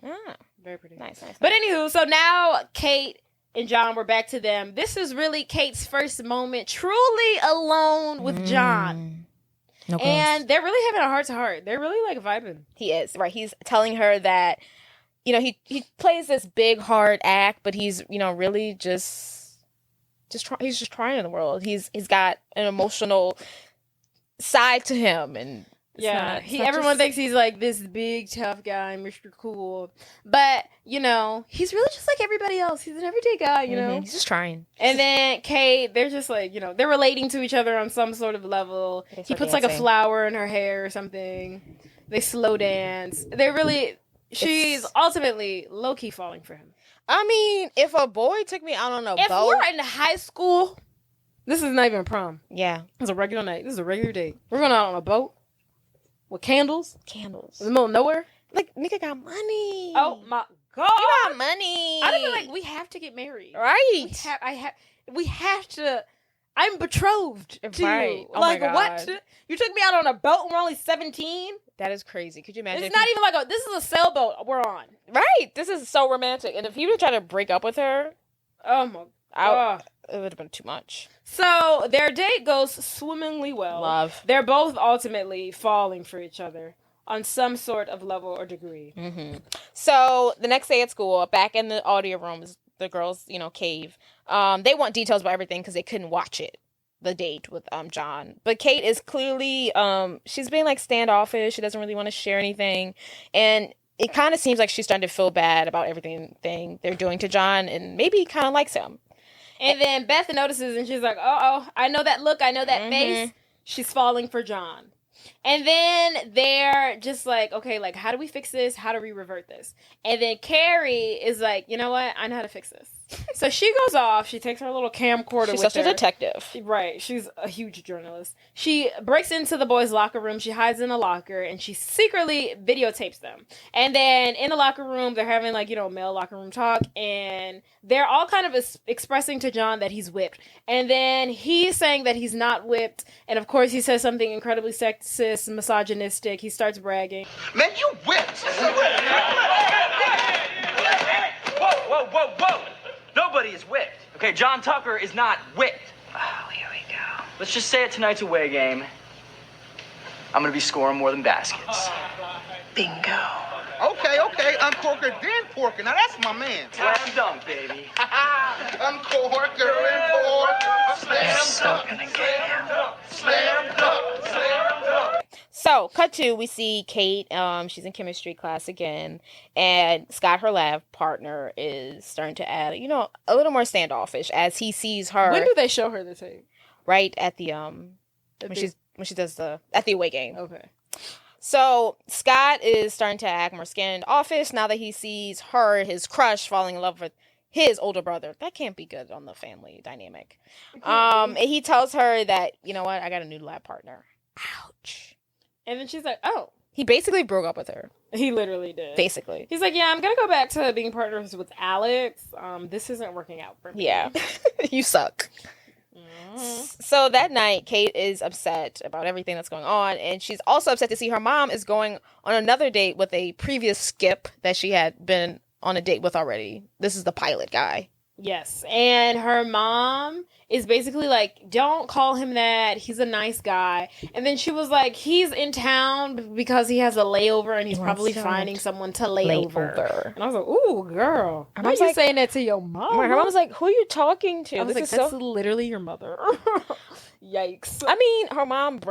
Very pretty. Nice. But anywho, so now Kate and John, we're back to them. This is really Kate's first moment truly alone with John. No and they're really having a heart-to-heart. They're really, like, vibing. He is, right? He's telling her that, you know, he plays this big, hard act, but he's, you know, really he's just trying in the world. He's got an emotional side to him, and everyone thinks he's like this big tough guy, Mr. Cool, but you know he's really just like everybody else. He's an everyday guy, you know. He's just trying. And then Kate, they're just like, you know, they're relating to each other on some sort of level. He puts like a flower in her hair or something. They slow dance. She's ultimately low key falling for him. I mean, if a boy took me out on a boat, if we're in high school, this is not even a prom. Yeah, it's a regular night. This is a regular date. We're going out on a boat. With candles? In the middle of nowhere? Like, nigga got money. Oh my God. You got money. I'd have been like, we have to get married. Right. We have to. I'm betrothed to you. Oh like, my God. what? You took me out on a boat and we're only 17? That is crazy. Could you imagine? It's not even like this is a sailboat we're on. Right. This is so romantic. And if he would try to break up with her, oh my God. It would have been too much. So their date goes swimmingly well. Love. They're both ultimately falling for each other on some sort of level or degree. Mm-hmm. So the next day at school, back in the audio room is the girls, you know, cave. They want details about everything because they couldn't watch it, the date with John. But Kate is clearly, she's being like standoffish. She doesn't really want to share anything. And it kind of seems like she's starting to feel bad about everything they're doing to John, and maybe kind of likes him. And then Beth notices and she's like, oh, I know that look. I know that face. She's falling for John. And then they're just like, okay, like, how do we fix this? How do we revert this? And then Carrie is like, you know what? I know how to fix this. So she goes off. She takes her little camcorder with her. She's such a detective. Right. She's a huge journalist. She breaks into the boys' locker room. She hides in a locker, and she secretly videotapes them. And then in the locker room, they're having, like, you know, male locker room talk, and they're all kind of expressing to John that he's whipped. And then he's saying that he's not whipped, and of course he says something incredibly sexist, misogynistic. He starts bragging. Man, you whipped! Whoa. Nobody is whipped. Okay, John Tucker is not whipped. Oh, here we go. Let's just say at tonight's away game, I'm gonna be scoring more than baskets. Bingo. Okay. Uncorker, then porker. Now that's my man. Slam dunk, baby. Uncorker and porker. Slam dunk. So So, cut to, we see Kate. She's in chemistry class again, and Scott, her lab partner, is starting to add, a little more standoffish as he sees her. When do they show her the tape? Right at the when she does at the away game. Okay. So Scott is starting to act more standoffish now that he sees her, his crush, falling in love with his older brother. That can't be good on the family dynamic. And he tells her that, you know what, I got a new lab partner. Ouch. And then she's like, oh. He basically broke up with her. He literally did. Basically. He's like, yeah, I'm going to go back to being partners with Alex. This isn't working out for me. Yeah. You suck. So that night, Kate is upset about everything that's going on, and she's also upset to see her mom is going on another date with a previous skip that she had been on a date with already. This is the pilot guy. Yes, and her mom is basically like, don't call him that. He's a nice guy. And then she was like, he's in town because he has a layover and he's probably finding someone to lay over. And I was like, ooh, girl. Why are you saying that to your mom? Her mom was like, who are you talking to? I was like, that's literally your mother. Yikes. I mean, her mom,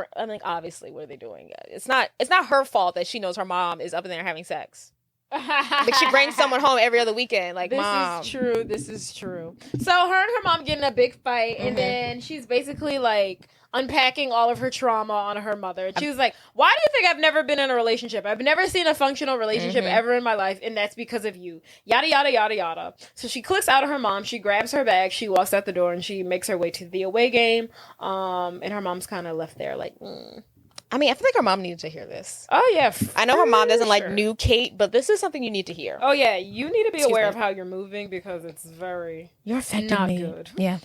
obviously, what are they doing? It's not her fault that she knows her mom is up in there having sex. Like, she brings someone home every other weekend. Like, Mom. This is true. So her and her mom get in a big fight, and then she's basically like unpacking all of her trauma on her mother. She was like, why do you think I've never been in a relationship? I've never seen a functional relationship ever in my life, and that's because of you. Yada, yada, yada, yada. So she clicks out of her mom. She grabs her bag. She walks out the door, and she makes her way to the away game. And her mom's kind of left there like, I mean, I feel like her mom needed to hear this. Oh, yeah. I know her mom doesn't like new Kate, but this is something you need to hear. Oh, yeah. You need to be aware of how you're moving because it's You're affecting not me. good. Yeah.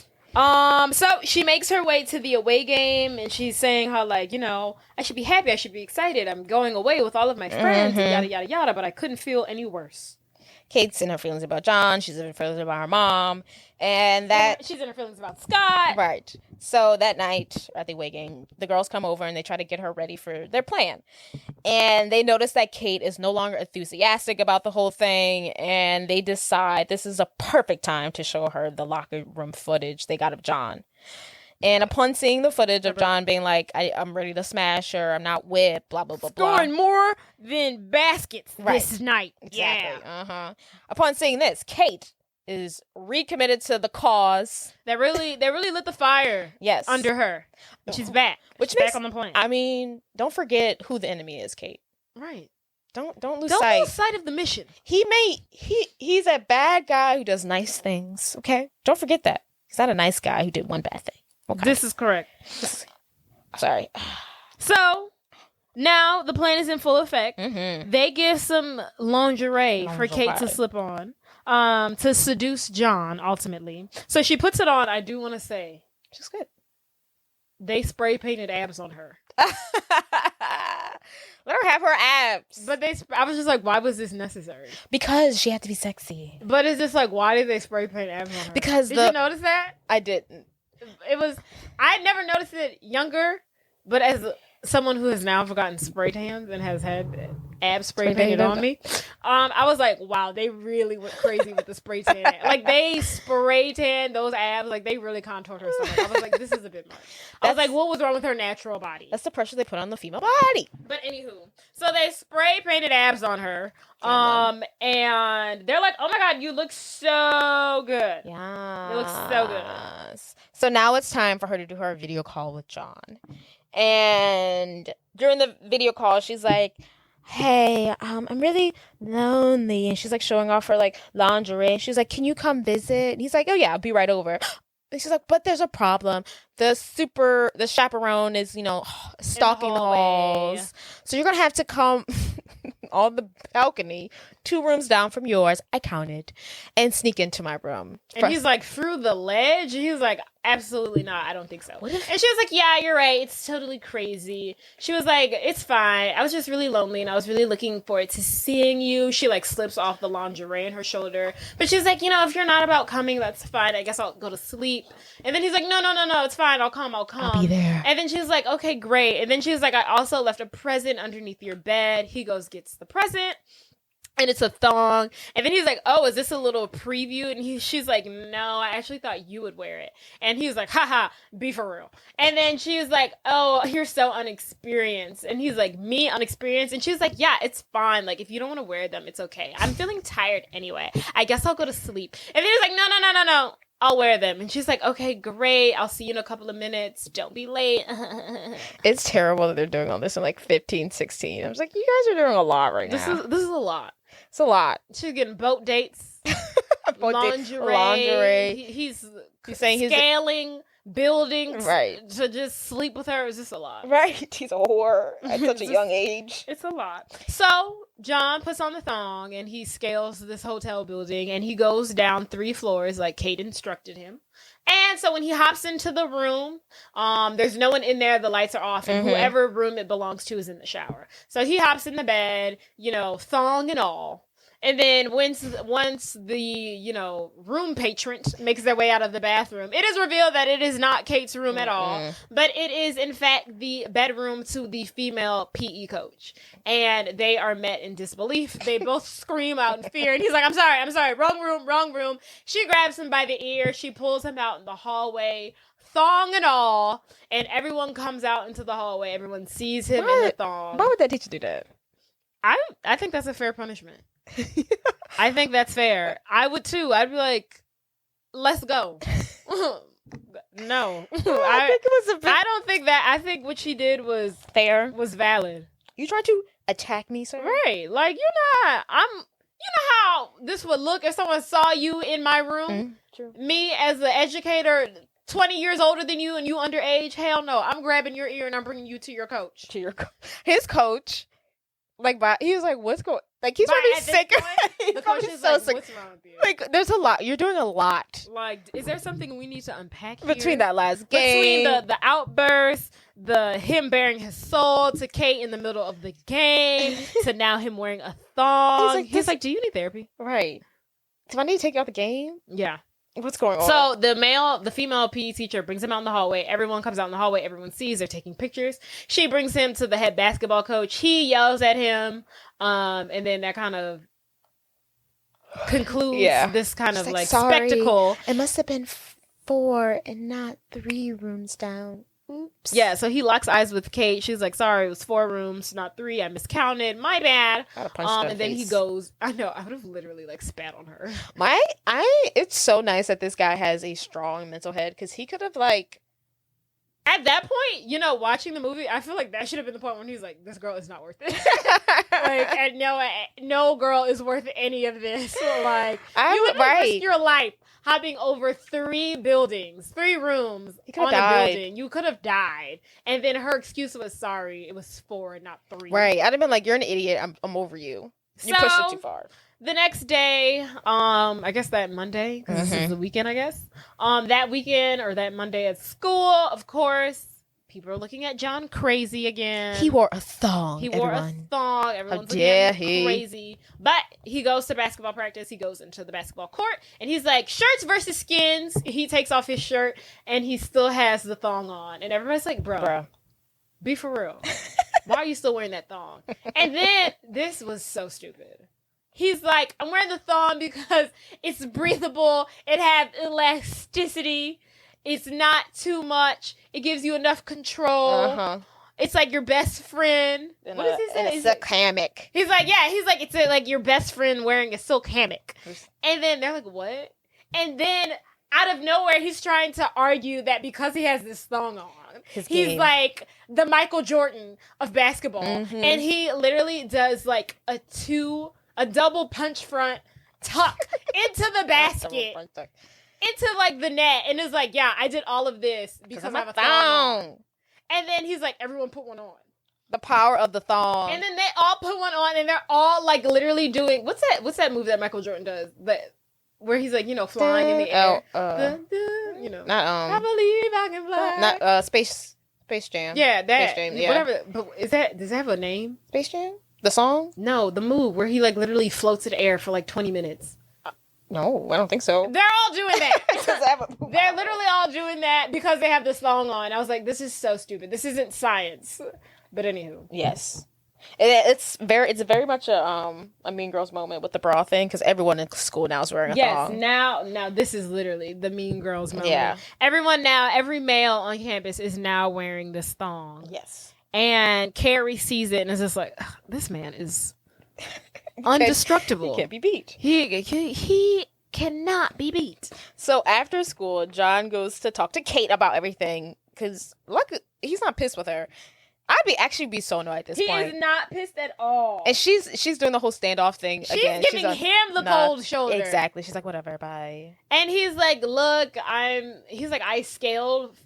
So she makes her way to the away game and she's saying how, like, I should be happy. I should be excited. I'm going away with all of my friends and yada, yada, yada, but I couldn't feel any worse. Kate's in her feelings about John. She's in her feelings about her mom. And she's in her feelings about Scott. Right. So that night at the away game, the girls come over and they try to get her ready for their plan. And they notice that Kate is no longer enthusiastic about the whole thing. And they decide this is a perfect time to show her the locker room footage they got of John. And upon seeing the footage of John being like, I'm ready to smash her, I'm not whipped, blah, blah, blah, blah. Scoring more than baskets this night. Exactly. Yeah. Upon seeing this, Kate is recommitted to the cause. That really lit the fire under her. She's back. She's back on the plane. I mean, don't forget who the enemy is, Kate. Right. Don't lose sight. Don't lose sight of the mission. He's a bad guy who does nice things, okay? Don't forget that. He's not a nice guy who did one bad thing. Okay. This is correct. Sorry. So, now the plan is in full effect. They give some lingerie for Kate to slip on to seduce John, ultimately. So she puts it on. I do want to say, she's good. They spray painted abs on her. Let her have her abs. But I was just like, why was this necessary? Because she had to be sexy. But it's just like, why did they spray paint abs on her? Because did you notice that? I didn't. I never noticed it younger, but as someone who has now forgotten spray tans and has had abs spray painted on me, I was like, wow, they really went crazy with the spray tan. Like, they spray tan those abs, like, they really contoured her stomach. I was like, this is a bit much. I was like, what was wrong with her natural body? That's the pressure they put on the female body. But anywho, so they spray painted abs on her, and they're like, oh my god, you look so good. Yeah, you look so good. So now it's time for her to do her video call with John. And during the video call, she's like, hey, I'm really lonely. And she's like showing off her like lingerie. And she's like, can you come visit? And he's like, oh yeah, I'll be right over. And she's like, but there's a problem. The chaperone is, stalking the halls. So you're going to have to come on the balcony 2 rooms down from yours. I counted. And sneak into my room. And he's like, through the ledge? And he's like, absolutely not. I don't think so. And she was like, yeah, you're right. It's totally crazy. She was like, it's fine. I was just really lonely and I was really looking forward to seeing you. She like slips off the lingerie on her shoulder. But she's like, if you're not about coming, that's fine. I guess I'll go to sleep. And then he's like, no, it's fine. I'll come. I'll be there. And then she's like, okay, great. And then she's like, I also left a present underneath your bed. He goes, gets the present. And it's a thong. And then he's like, oh, is this a little preview? And she's like, no, I actually thought you would wear it. And he was like, haha, be for real. And then she was like, oh, you're so unexperienced. And he's like, me unexperienced? And she was like, yeah, it's fine. Like, if you don't want to wear them, it's okay. I'm feeling tired anyway. I guess I'll go to sleep. And then he's like, no. I'll wear them. And she's like, okay, great. I'll see you in a couple of minutes. Don't be late. It's terrible that they're doing all this in like 15, 16. I was like, you guys are doing a lot right now. This is a lot. It's a lot. She's getting boat dates. Lingerie. Lingerie. He's saying scaling buildings right to just sleep with her. Is just a lot. Right. He's a whore at such a young age. It's a lot. So John puts on the thong and he scales this hotel building and he goes down 3 floors like Kate instructed him. And so when he hops into the room, there's no one in there. The lights are off, and whoever room it belongs to is in the shower. So he hops in the bed, thong and all. And then once the, room patron makes their way out of the bathroom, it is revealed that it is not Kate's room at all, but it is, in fact, the bedroom to the female PE coach. And they are met in disbelief. They both scream out in fear. And he's like, I'm sorry, wrong room. She grabs him by the ear. She pulls him out in the hallway, thong and all. And everyone comes out into the hallway. Everyone sees him in the thong. Why would that teacher do that? I think that's a fair punishment. I think that's fair. I would too. I'd be like, let's go. No. I think it was a bit... I don't think that. I think what she did was fair, was valid. You tried to attack me, sir? Right. Like, you know how this would look if someone saw you in my room? True. Me as an educator, 20 years older than you and you underage? Hell no. I'm grabbing your ear and I'm bringing you to your coach. His coach. He was like, what's going... Like, he's probably sick. The coach is so like, sick. What's wrong with you? Like, there's a lot. You're doing a lot. Like, is there something we need to unpack here? Between that last game. Between the outburst, him bearing his soul to Kate in the middle of the game, to now him wearing a thong. He's like, do you need therapy? Right. Do I need to take you out the game? Yeah. What's going on? So the female PE teacher brings him out in the hallway. Everyone comes out in the hallway. Everyone sees. They're taking pictures. She brings him to the head basketball coach. He yells at him. And then that kind of concludes this kind of like spectacle. It must have been 4 and not 3 rooms down. Oops. Yeah, so he locks eyes with Kate. She's like, sorry, it was 4 rooms, not 3. I miscounted. My bad. And then he goes, I know, I would have literally like spat on her. It's so nice that this guy has a strong mental head because he could have like. At that point, watching the movie, I feel like that should have been the point when he's like, this girl is not worth it. Like, and no girl is worth any of this. So, like, you would risk your life hopping over 3 buildings, 3 rooms on a building. You could have died. And then her excuse was, sorry, it was 4, not 3. Right. I'd have been like, you're an idiot. I'm over you. You pushed it too far. The next day, I guess that Monday, because this is the weekend, I guess. That weekend or that Monday at school, of course, people are looking at John crazy again. He wore a thong. Everyone's looking at him crazy. But he goes to basketball practice. He goes into the basketball court, and he's like, shirts versus skins. He takes off his shirt, and he still has the thong on. And everybody's like, bro. Be for real. Why are you still wearing that thong? And then, this was so stupid. He's like, I'm wearing the thong because it's breathable. It has elasticity. It's not too much. It gives you enough control. It's like your best friend. What does he say? A silk hammock. He's like, it's like your best friend wearing a silk hammock. And then they're like, what? And then out of nowhere, he's trying to argue that because he has this thong on, he's like the Michael Jordan of basketball. And he literally does like a double punch front tuck into the basket, into like the net, and is like, yeah, I did all of this because I have a thong on. And then he's like, everyone put one on. The power of the thong. And then they all put one on, and they're all like literally doing what's that move that Michael Jordan does where he's like, flying in the air. Not I believe I can fly. Not Space Jam. Yeah, that. Space Jam, yeah. Whatever. But does that have a name? Space Jam. The song? No, the move where he like literally floats in the air for like 20 minutes. No, I don't think so. They're all doing that. They're literally all doing that because they have this song on. I was like, this is so stupid. This isn't science. But anywho. Yes. It's very much a Mean Girls moment with the bra thing because everyone in school now is wearing a thong. Now this is literally the Mean Girls moment. Yeah. Everyone now, every male on campus is now wearing this thong. Yes. And Carrie sees it and is just like, this man is indestructible. He can't be beat. He cannot be beat. So after school, John goes to talk to Kate about everything because he's not pissed with her. I'd actually be so annoyed at this point. He is not pissed at all. And she's doing the whole standoff thing again. She's giving him the cold shoulder. Exactly. She's like, whatever, bye. And he's like, look, I scaled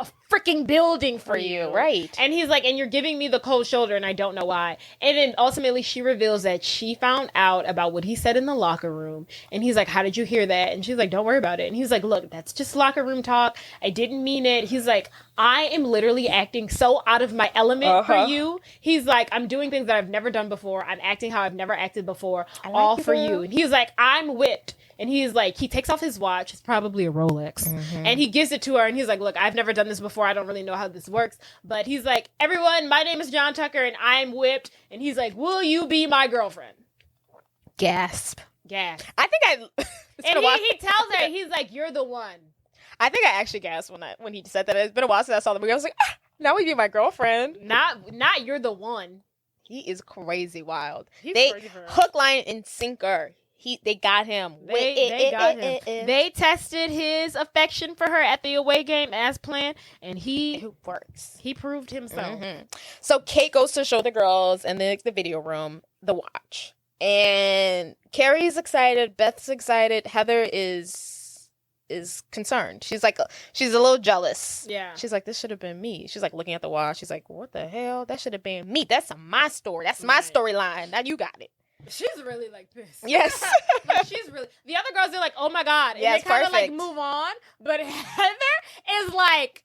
a freaking building for you. Right. And he's like, and you're giving me the cold shoulder and I don't know why. And then ultimately she reveals that she found out about what he said in the locker room. And he's like, how did you hear that? And she's like, don't worry about it. And he's like, look, that's just locker room talk. I didn't mean it. He's like, I am literally acting so out of my element for you. He's like, I'm doing things that I've never done before. I'm acting how I've never acted before. All for you. And he's like, I'm whipped. And he's like, he takes off his watch. It's probably a Rolex. Mm-hmm. And he gives it to her. And he's like, look, I've never done this before. I don't really know how this works. But he's like, everyone, my name is John Tucker and I'm whipped. And he's like, will you be my girlfriend? Gasp. I think and he tells her, he's like, you're the one. I think I actually gasped when he said that. It's been a while since I saw the movie. I was like, now will you be my girlfriend? Not you're the one. He is crazy wild. He's crazy for hook, line, and sinker. They got him. They got him. They tested his affection for her at the away game as planned, and it works. He proved himself. Mm-hmm. So Kate goes to show the girls in the video room the watch, and Carrie's excited. Beth's excited. Heather is concerned. She's like, she's a little jealous. Yeah. She's like, this should have been me. She's like looking at the watch. She's like, what the hell? That should have been me. That's my story. That's my storyline. Now you got it. She's really like pissed. Yes. Like, she's really. The other girls are like, oh my God. And they kind of like move on. But Heather is like,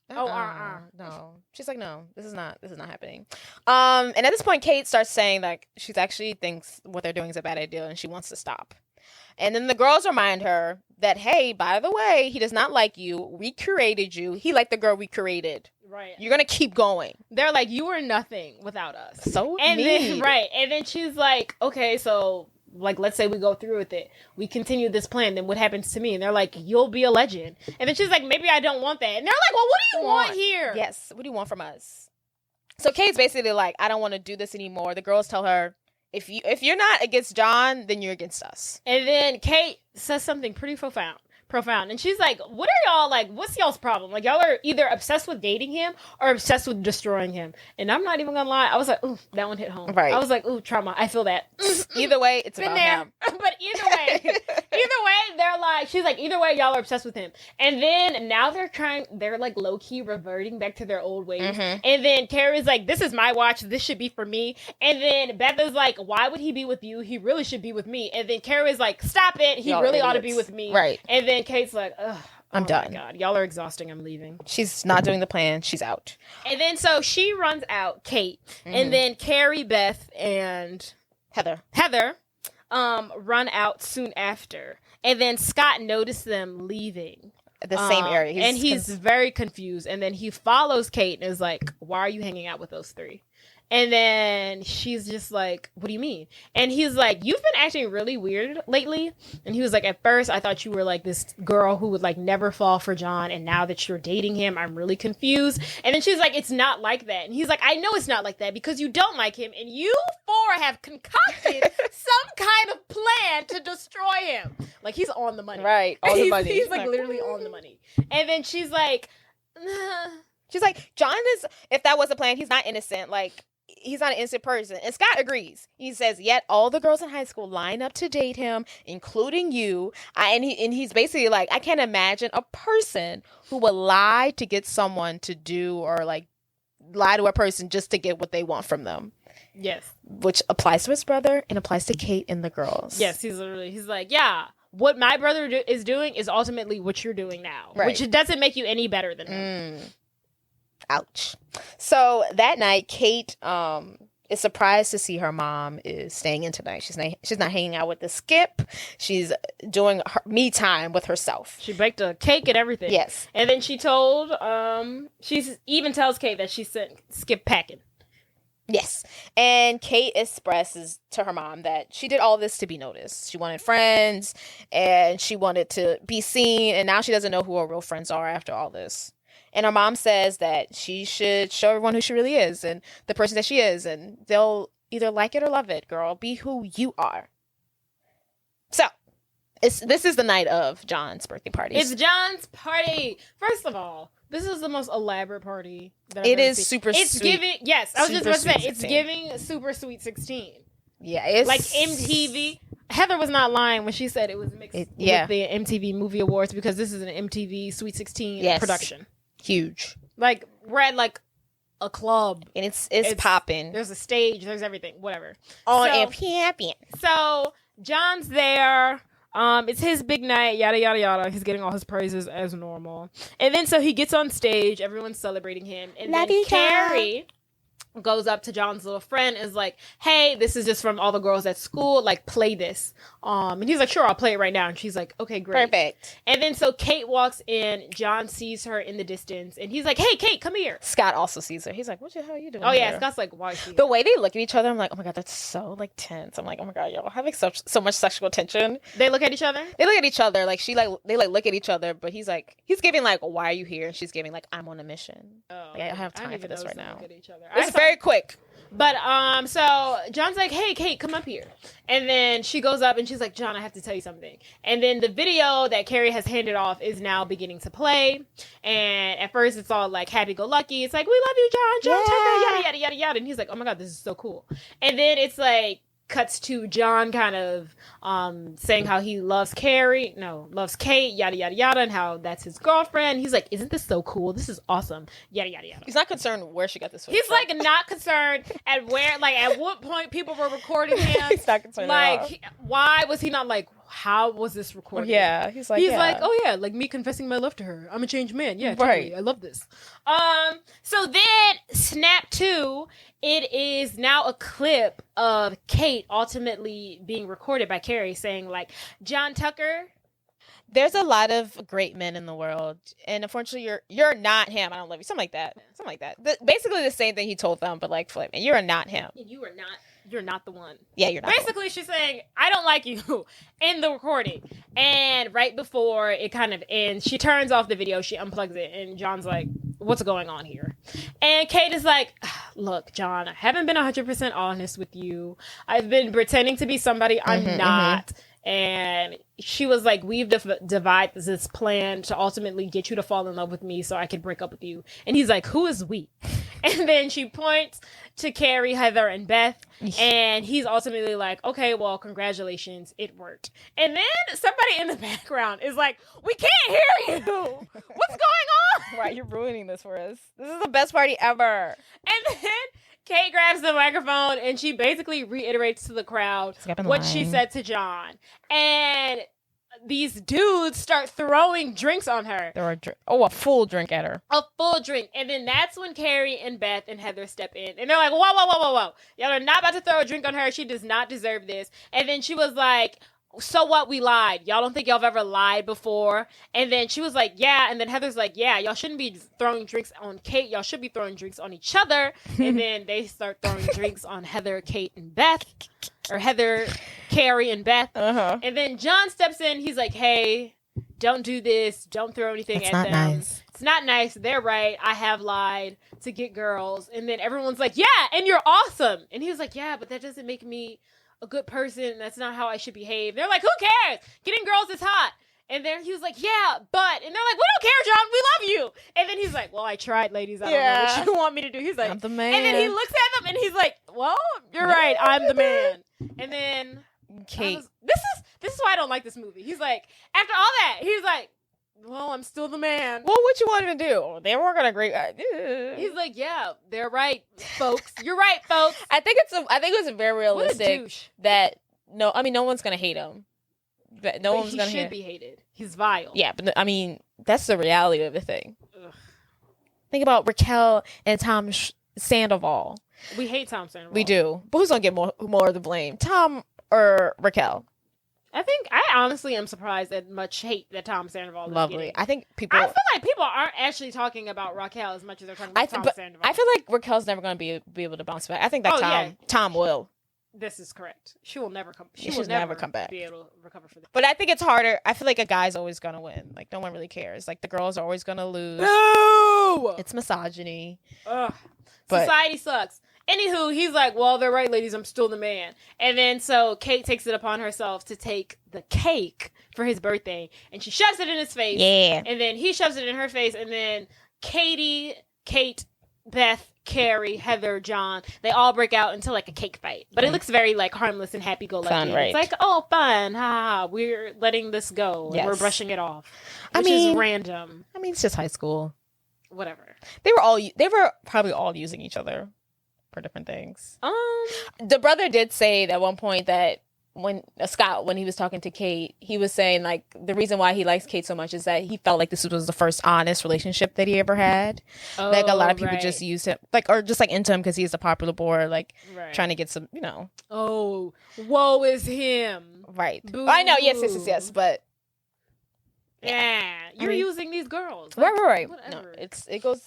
no. She's like, no, this is not happening. And at this point, Kate starts saying like she actually thinks what they're doing is a bad idea and she wants to stop. And then the girls remind her that, hey, by the way, he does not like you. We created you. He liked the girl we created. Right. You're going to keep going. They're like, you were nothing without us. So and then, right. And then she's like, okay, so like, let's say we go through with it. We continue this plan. Then what happens to me? And they're like, you'll be a legend. And then she's like, maybe I don't want that. And they're like, well, what do you want here? Yes. What do you want from us? So Kate's basically like, I don't want to do this anymore. The girls tell her, if you're not against John, then you're against us. And then Kate says something pretty profound. And she's like, what are y'all like, what's y'all's problem? Like, y'all are either obsessed with dating him or obsessed with destroying him. And I'm not even gonna lie, I was like, ooh, that one hit home. Right. I was like, ooh, trauma. I feel that. Either way, it's been about there. him. But either way, they're like, she's like, either way, y'all are obsessed with him. And then now they're like low key reverting back to their old ways. Mm-hmm. And then Carrie's like, this is my watch. This should be for me. And then Beth is like, why would he be with you? He really should be with me. And then Carrie's like, stop it. He Y'all really idiots. ought to be with me. Right. And then Kate's like, ugh. I'm done. Oh my God, y'all are exhausting. I'm leaving. She's not doing the plan. She's out. And then so she runs out, Kate, and then Carrie, Beth, and Heather run out soon after. And then Scott noticed them leaving. The same area. He's very confused. And then he follows Kate and is like, why are you hanging out with those three? And then she's just like, what do you mean? And he's like, you've been acting really weird lately. And he was like, at first I thought you were like this girl who would like never fall for John. And now that you're dating him, I'm really confused. And then she's like, it's not like that. And he's like, I know it's not like that because you don't like him. And you four have concocted some kind of plan to destroy him. Like he's on the money. Right. On the money. He's like literally on the money. And then she's like, she's like, John is, if that was the plan, he's not innocent. Like, he's not an innocent person. And Scott agrees. He says, yet all the girls in high school line up to date him, including you. And he's basically like, I can't imagine a person who would lie to get someone to do or like lie to a person just to get what they want from them. Yes. Which applies to his brother and applies to Kate and the girls. Yes, he's like, yeah, what my brother is doing is ultimately what you're doing now. Right. Which doesn't make you any better than him. Ouch. So that night, Kate is surprised to see her mom is staying in tonight. She's not hanging out with the Skip. She's doing her me time with herself. She baked a cake and everything. Yes. And then she told, she even tells Kate that she sent Skip packing. Yes. And Kate expresses to her mom that she did all this to be noticed. She wanted friends and she wanted to be seen. And now she doesn't know who her real friends are after all this. And her mom says that she should show everyone who she really is and the person that she is. And they'll either like it or love it, girl. Be who you are. So, this is the night of John's birthday party. It's John's party. First of all, this is the most elaborate party that I've It ever is seen. super It's sweet. giving, yes, I was just about to say, Super it's Sweet giving Super Sweet 16. Yeah, it's Like MTV. Heather was not lying when she said it was mixed with the MTV Movie Awards because this is an MTV Sweet 16 production. Huge. Like, we're at like a club. And it's popping. There's a stage, there's everything, whatever. So John's there. It's his big night, yada, yada, yada. He's getting all his praises as normal. And then so he gets on stage. Everyone's celebrating him. And then Carrie goes up to John's little friend and is like, hey, this is just from all the girls at school. Like, play this. And he's like, sure, I'll play it right now. And she's like, okay, great. Perfect. And then so Kate walks in. John sees her in the distance. And he's like, hey, Kate, come here. Scott also sees her. He's like, what the hell are you doing Oh, yeah. here? Scott's like, why is she The way they look at each other, I'm like, oh my God, that's so like tense. I'm like, oh my God, y'all have like so much sexual tension. They look at each other? They look at each other. Like they look at each other, but he's giving like, why are you here? And she's giving like, I'm on a mission. Oh, like, I don't have time for this right now. It's very quick. But so John's like, hey, Kate, come up here. And then she goes up and she's like, John, I have to tell you something. And then the video that Carrie has handed off is now beginning to play. And at first it's all like happy-go-lucky. It's like, we love you, John Tucker, yada, yada, yada, yada. And he's like, oh my God, this is so cool. And then it's like, cuts to John kind of saying how he loves Kate, yada, yada, yada, and how that's his girlfriend. He's like, isn't this so cool? This is awesome. Yada, yada, yada. He's not concerned where she got this. He's like not concerned at where, like at what point people were recording him. He's not concerned like, why was he not like, how was this recorded? Yeah, he's like, oh yeah, like me confessing my love to her. I'm a changed man. Yeah, totally. Right. I love this. So then snap to, it is now a clip of Kate ultimately being recorded by Carrie saying like, John Tucker, there's a lot of great men in the world, and unfortunately, you're not him. I don't love you. Something like that. Basically, the same thing he told them, but like, flip, and you're not him. And you're not the one. Yeah, you're not. Basically, she's saying, I don't like you in the recording. And right before it kind of ends, she turns off the video, she unplugs it, and John's like, what's going on here? And Kate is like, look, John, I haven't been 100% honest with you. I've been pretending to be somebody I'm not. And she was like, we've devised this plan to ultimately get you to fall in love with me so I could break up with you. And he's like, who is we? And then she points to Carrie, Heather, and Beth. And he's ultimately like, okay, well, congratulations. It worked. And then somebody in the background is like, we can't hear you. What's going on? Right, you're ruining this for us. This is the best party ever. And then Kate grabs the microphone and she basically reiterates to the crowd what she said to John. And these dudes start throwing drinks on her. A full drink at her. A full drink. And then that's when Carrie and Beth and Heather step in. And they're like, whoa. Y'all are not about to throw a drink on her. She does not deserve this. And then she was like, so what? We lied. Y'all don't think y'all have ever lied before? And then she was like, yeah. And then Heather's like, yeah, y'all shouldn't be throwing drinks on Kate. Y'all should be throwing drinks on each other. And then they start throwing drinks on Heather, Kate, and Beth. Or Heather, Carrie, and Beth. And then John steps in. He's like, hey, don't do this. Don't throw anything at them. Nice. It's not nice. They're right. I have lied to get girls. And then everyone's like, yeah, and you're awesome. And he was like, yeah, but that doesn't make me a good person. That's not how I should behave. They're like, who cares? Getting girls is hot. And then he was like, yeah, but. And they're like, we don't care, John. We love you. And then he's like, well, I tried, ladies. I don't know what you want me to do. He's like, I'm the man. And then he looks at them and he's like, well, you're right. I'm the man. And then Kate. This is why I don't like this movie. He's like, after all that, he's like, well, I'm still the man. Well, what you want him to do? They weren't gonna agree. He's like, yeah, they're right, folks. You're right, folks. I think it's very realistic that no one's gonna hate him. But no one's gonna. He should be hated. He's vile. Yeah, but I mean, that's the reality of the thing. Ugh. Think about Raquel and Tom Sandoval. We hate Tom Sandoval. We do, but who's gonna get more of the blame, Tom or Raquel? I honestly am surprised at much hate that Tom Sandoval is Lovely. getting. I think people. I feel like people aren't actually talking about Raquel as much as they're talking about Tom Sandoval. I feel like Raquel's never going to be able to bounce back. I think that Tom will. This is correct. She will never come. She will never come back. Be able to recover for this. But I think it's harder. I feel like a guy's always going to win. Like, no one really cares. Like, the girls are always going to lose. No! It's misogyny. Ugh. Society sucks. Anywho, he's like, well, they're right, ladies. I'm still the man. And then so Kate takes it upon herself to take the cake for his birthday. And she shoves it in his face. Yeah. And then he shoves it in her face. And then Kate, Beth, Carrie, Heather, John, they all break out into like a cake fight. But it looks very like harmless and happy-go-lucky. Right. It's like, oh, fun. Ha, we're letting this go. Yes. And we're brushing it off. Which is random. I mean, it's just high school. Whatever. They were probably all using each other for different things. The brother did say at one point that when Scott, when he was talking to Kate, he was saying like the reason why he likes Kate so much is that he felt like this was the first honest relationship that he ever had. Like a lot of people just used him, like, or just like into him because he's a popular boy, like trying to get some, you know. Oh, woe is him. Right. Boo. I know. Yes. But yeah, you're using these girls. Like, right. Whatever. No, it goes.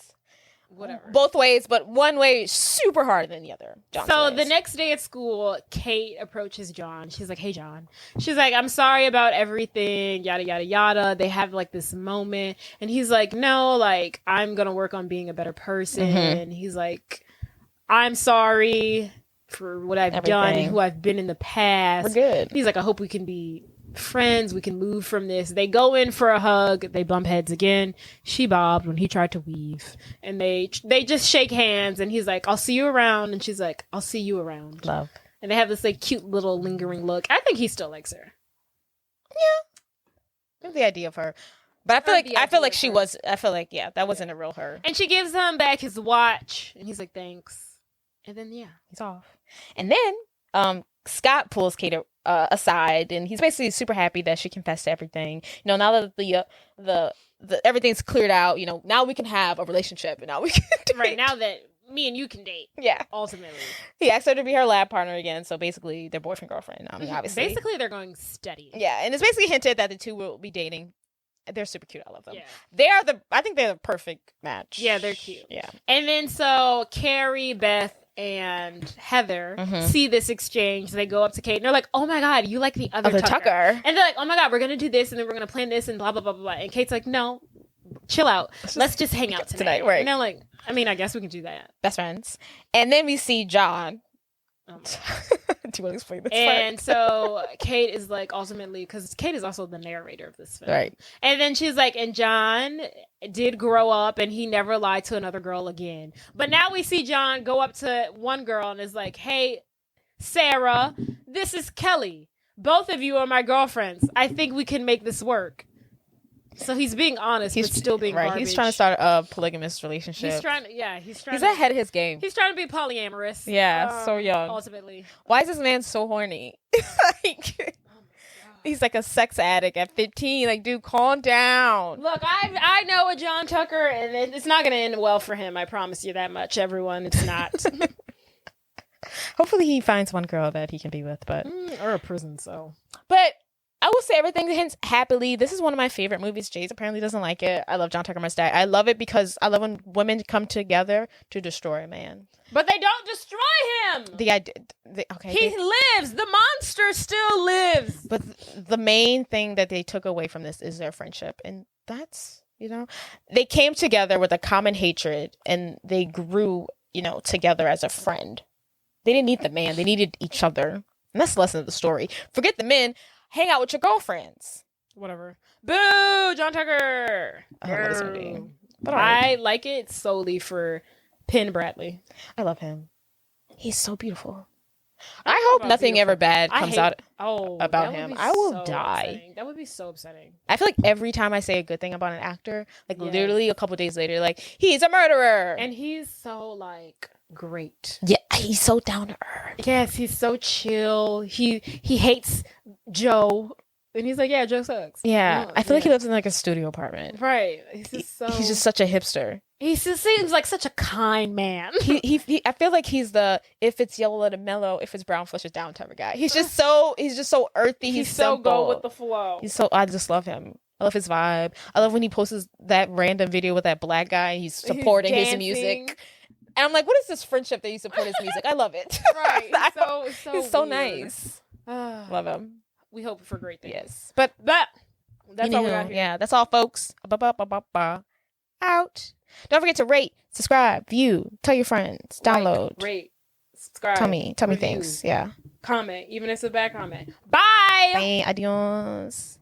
Whatever. Both ways, but one way is super harder than the other. The next day at school, Kate approaches John. She's like, hey, John. She's like, I'm sorry about everything, yada, yada, yada. They have like this moment. And he's like, no, like, I'm going to work on being a better person. Mm-hmm. He's like, I'm sorry for what I've done and who I've been in the past. We're good. He's like, I hope we can be friends, we can move from this. They go in for a hug, they bump heads again. She bobbed when he tried to weave, and they just shake hands, and he's like, I'll see you around, and she's like, I'll see you around. Love. And they have this like cute little lingering look. I think he still likes her. Yeah, the idea of her, but I feel like that wasn't a real her. And she gives him back his watch, and he's like, thanks. And then he's off. And then Scott pulls Kate aside, and he's basically super happy that she confessed to everything. You know, now that the everything's cleared out, you know, now we can have a relationship, and now we can date. Right, now that me and you can date. Yeah. Ultimately. He asked her to be her lab partner again, so basically they're boyfriend girlfriend. I mean, obviously. Basically they're going steady. Yeah, and it's basically hinted that the two will be dating. They're super cute. I love them. Yeah. I think they're the perfect match. Yeah, they're cute. Yeah. And then so Carrie, Beth, and Heather see this exchange. They go up to Kate and they're like, oh my God, you like the other Tucker. And they're like, oh my God, we're going to do this and then we're going to plan this and blah, blah, blah, blah. And Kate's like, no, chill out. Let's just hang out tonight. Right. And they're like, I mean, I guess we can do that. Best friends. And then we see John. Do you want to explain this And part? So Kate is like, ultimately, because Kate is also the narrator of this film. Right. And then she's like, and John did grow up and he never lied to another girl again. But now we see John go up to one girl and is like, hey, Sarah, this is Kelly. Both of you are my girlfriends. I think we can make this work. So he's being honest, but still being garbage. He's trying to start a polygamous relationship. He's ahead of his game. He's trying to be polyamorous. Yeah, so young. Ultimately. Why is this man so horny? He's like a sex addict at 15. Like, dude, calm down. Look, I know a John Tucker, and it's not going to end well for him. I promise you that much, everyone. It's not. Hopefully he finds one girl that he can be with, but or a prison cell. But I will say everything ends happily. This is one of my favorite movies. Jace apparently doesn't like it. I love John Tucker Must Die. I love it because I love when women come together to destroy a man. But they don't destroy him. He lives. The monster still lives. But the main thing that they took away from this is their friendship. And that's, you know, they came together with a common hatred and they grew, you know, together as a friend. They didn't need the man. They needed each other. And that's the lesson of the story. Forget the men. Hang out with your girlfriends. Whatever. Boo! John Tucker! I love this movie. But I like it solely for Penn Badgley. I love him. He's so beautiful. I hope nothing ever bad comes out about him. I will die. Upsetting. That would be so upsetting. I feel like every time I say a good thing about an actor, like literally a couple days later, like, he's a murderer. And he's so, like, great. Yeah, he's so down to earth. Yes, he's so chill. He hates Joe. And he's like, yeah, Joe sucks. Yeah, Oh, I feel like he lives in like a studio apartment. Right. He's just such a hipster. He just seems like such a kind man. he I feel like he's the if it's yellow, let it mellow. If it's brown, flush it down type of guy. He's just so earthy. He's so simple. go with the flow. I just love him. I love his vibe. I love when he posts that random video with that black guy. And he's supporting his music. And I'm like, what is this friendship that you support his music? I love it. Right. He's so nice. Love him. We hope for great things. Yes. But that's all we got here. Yeah, that's all, folks. Out. Don't forget to rate, subscribe, view, tell your friends, download. Rate, subscribe. Tell me review, things. Yeah. Comment, even if it's a bad comment. Bye. Bye. Adios.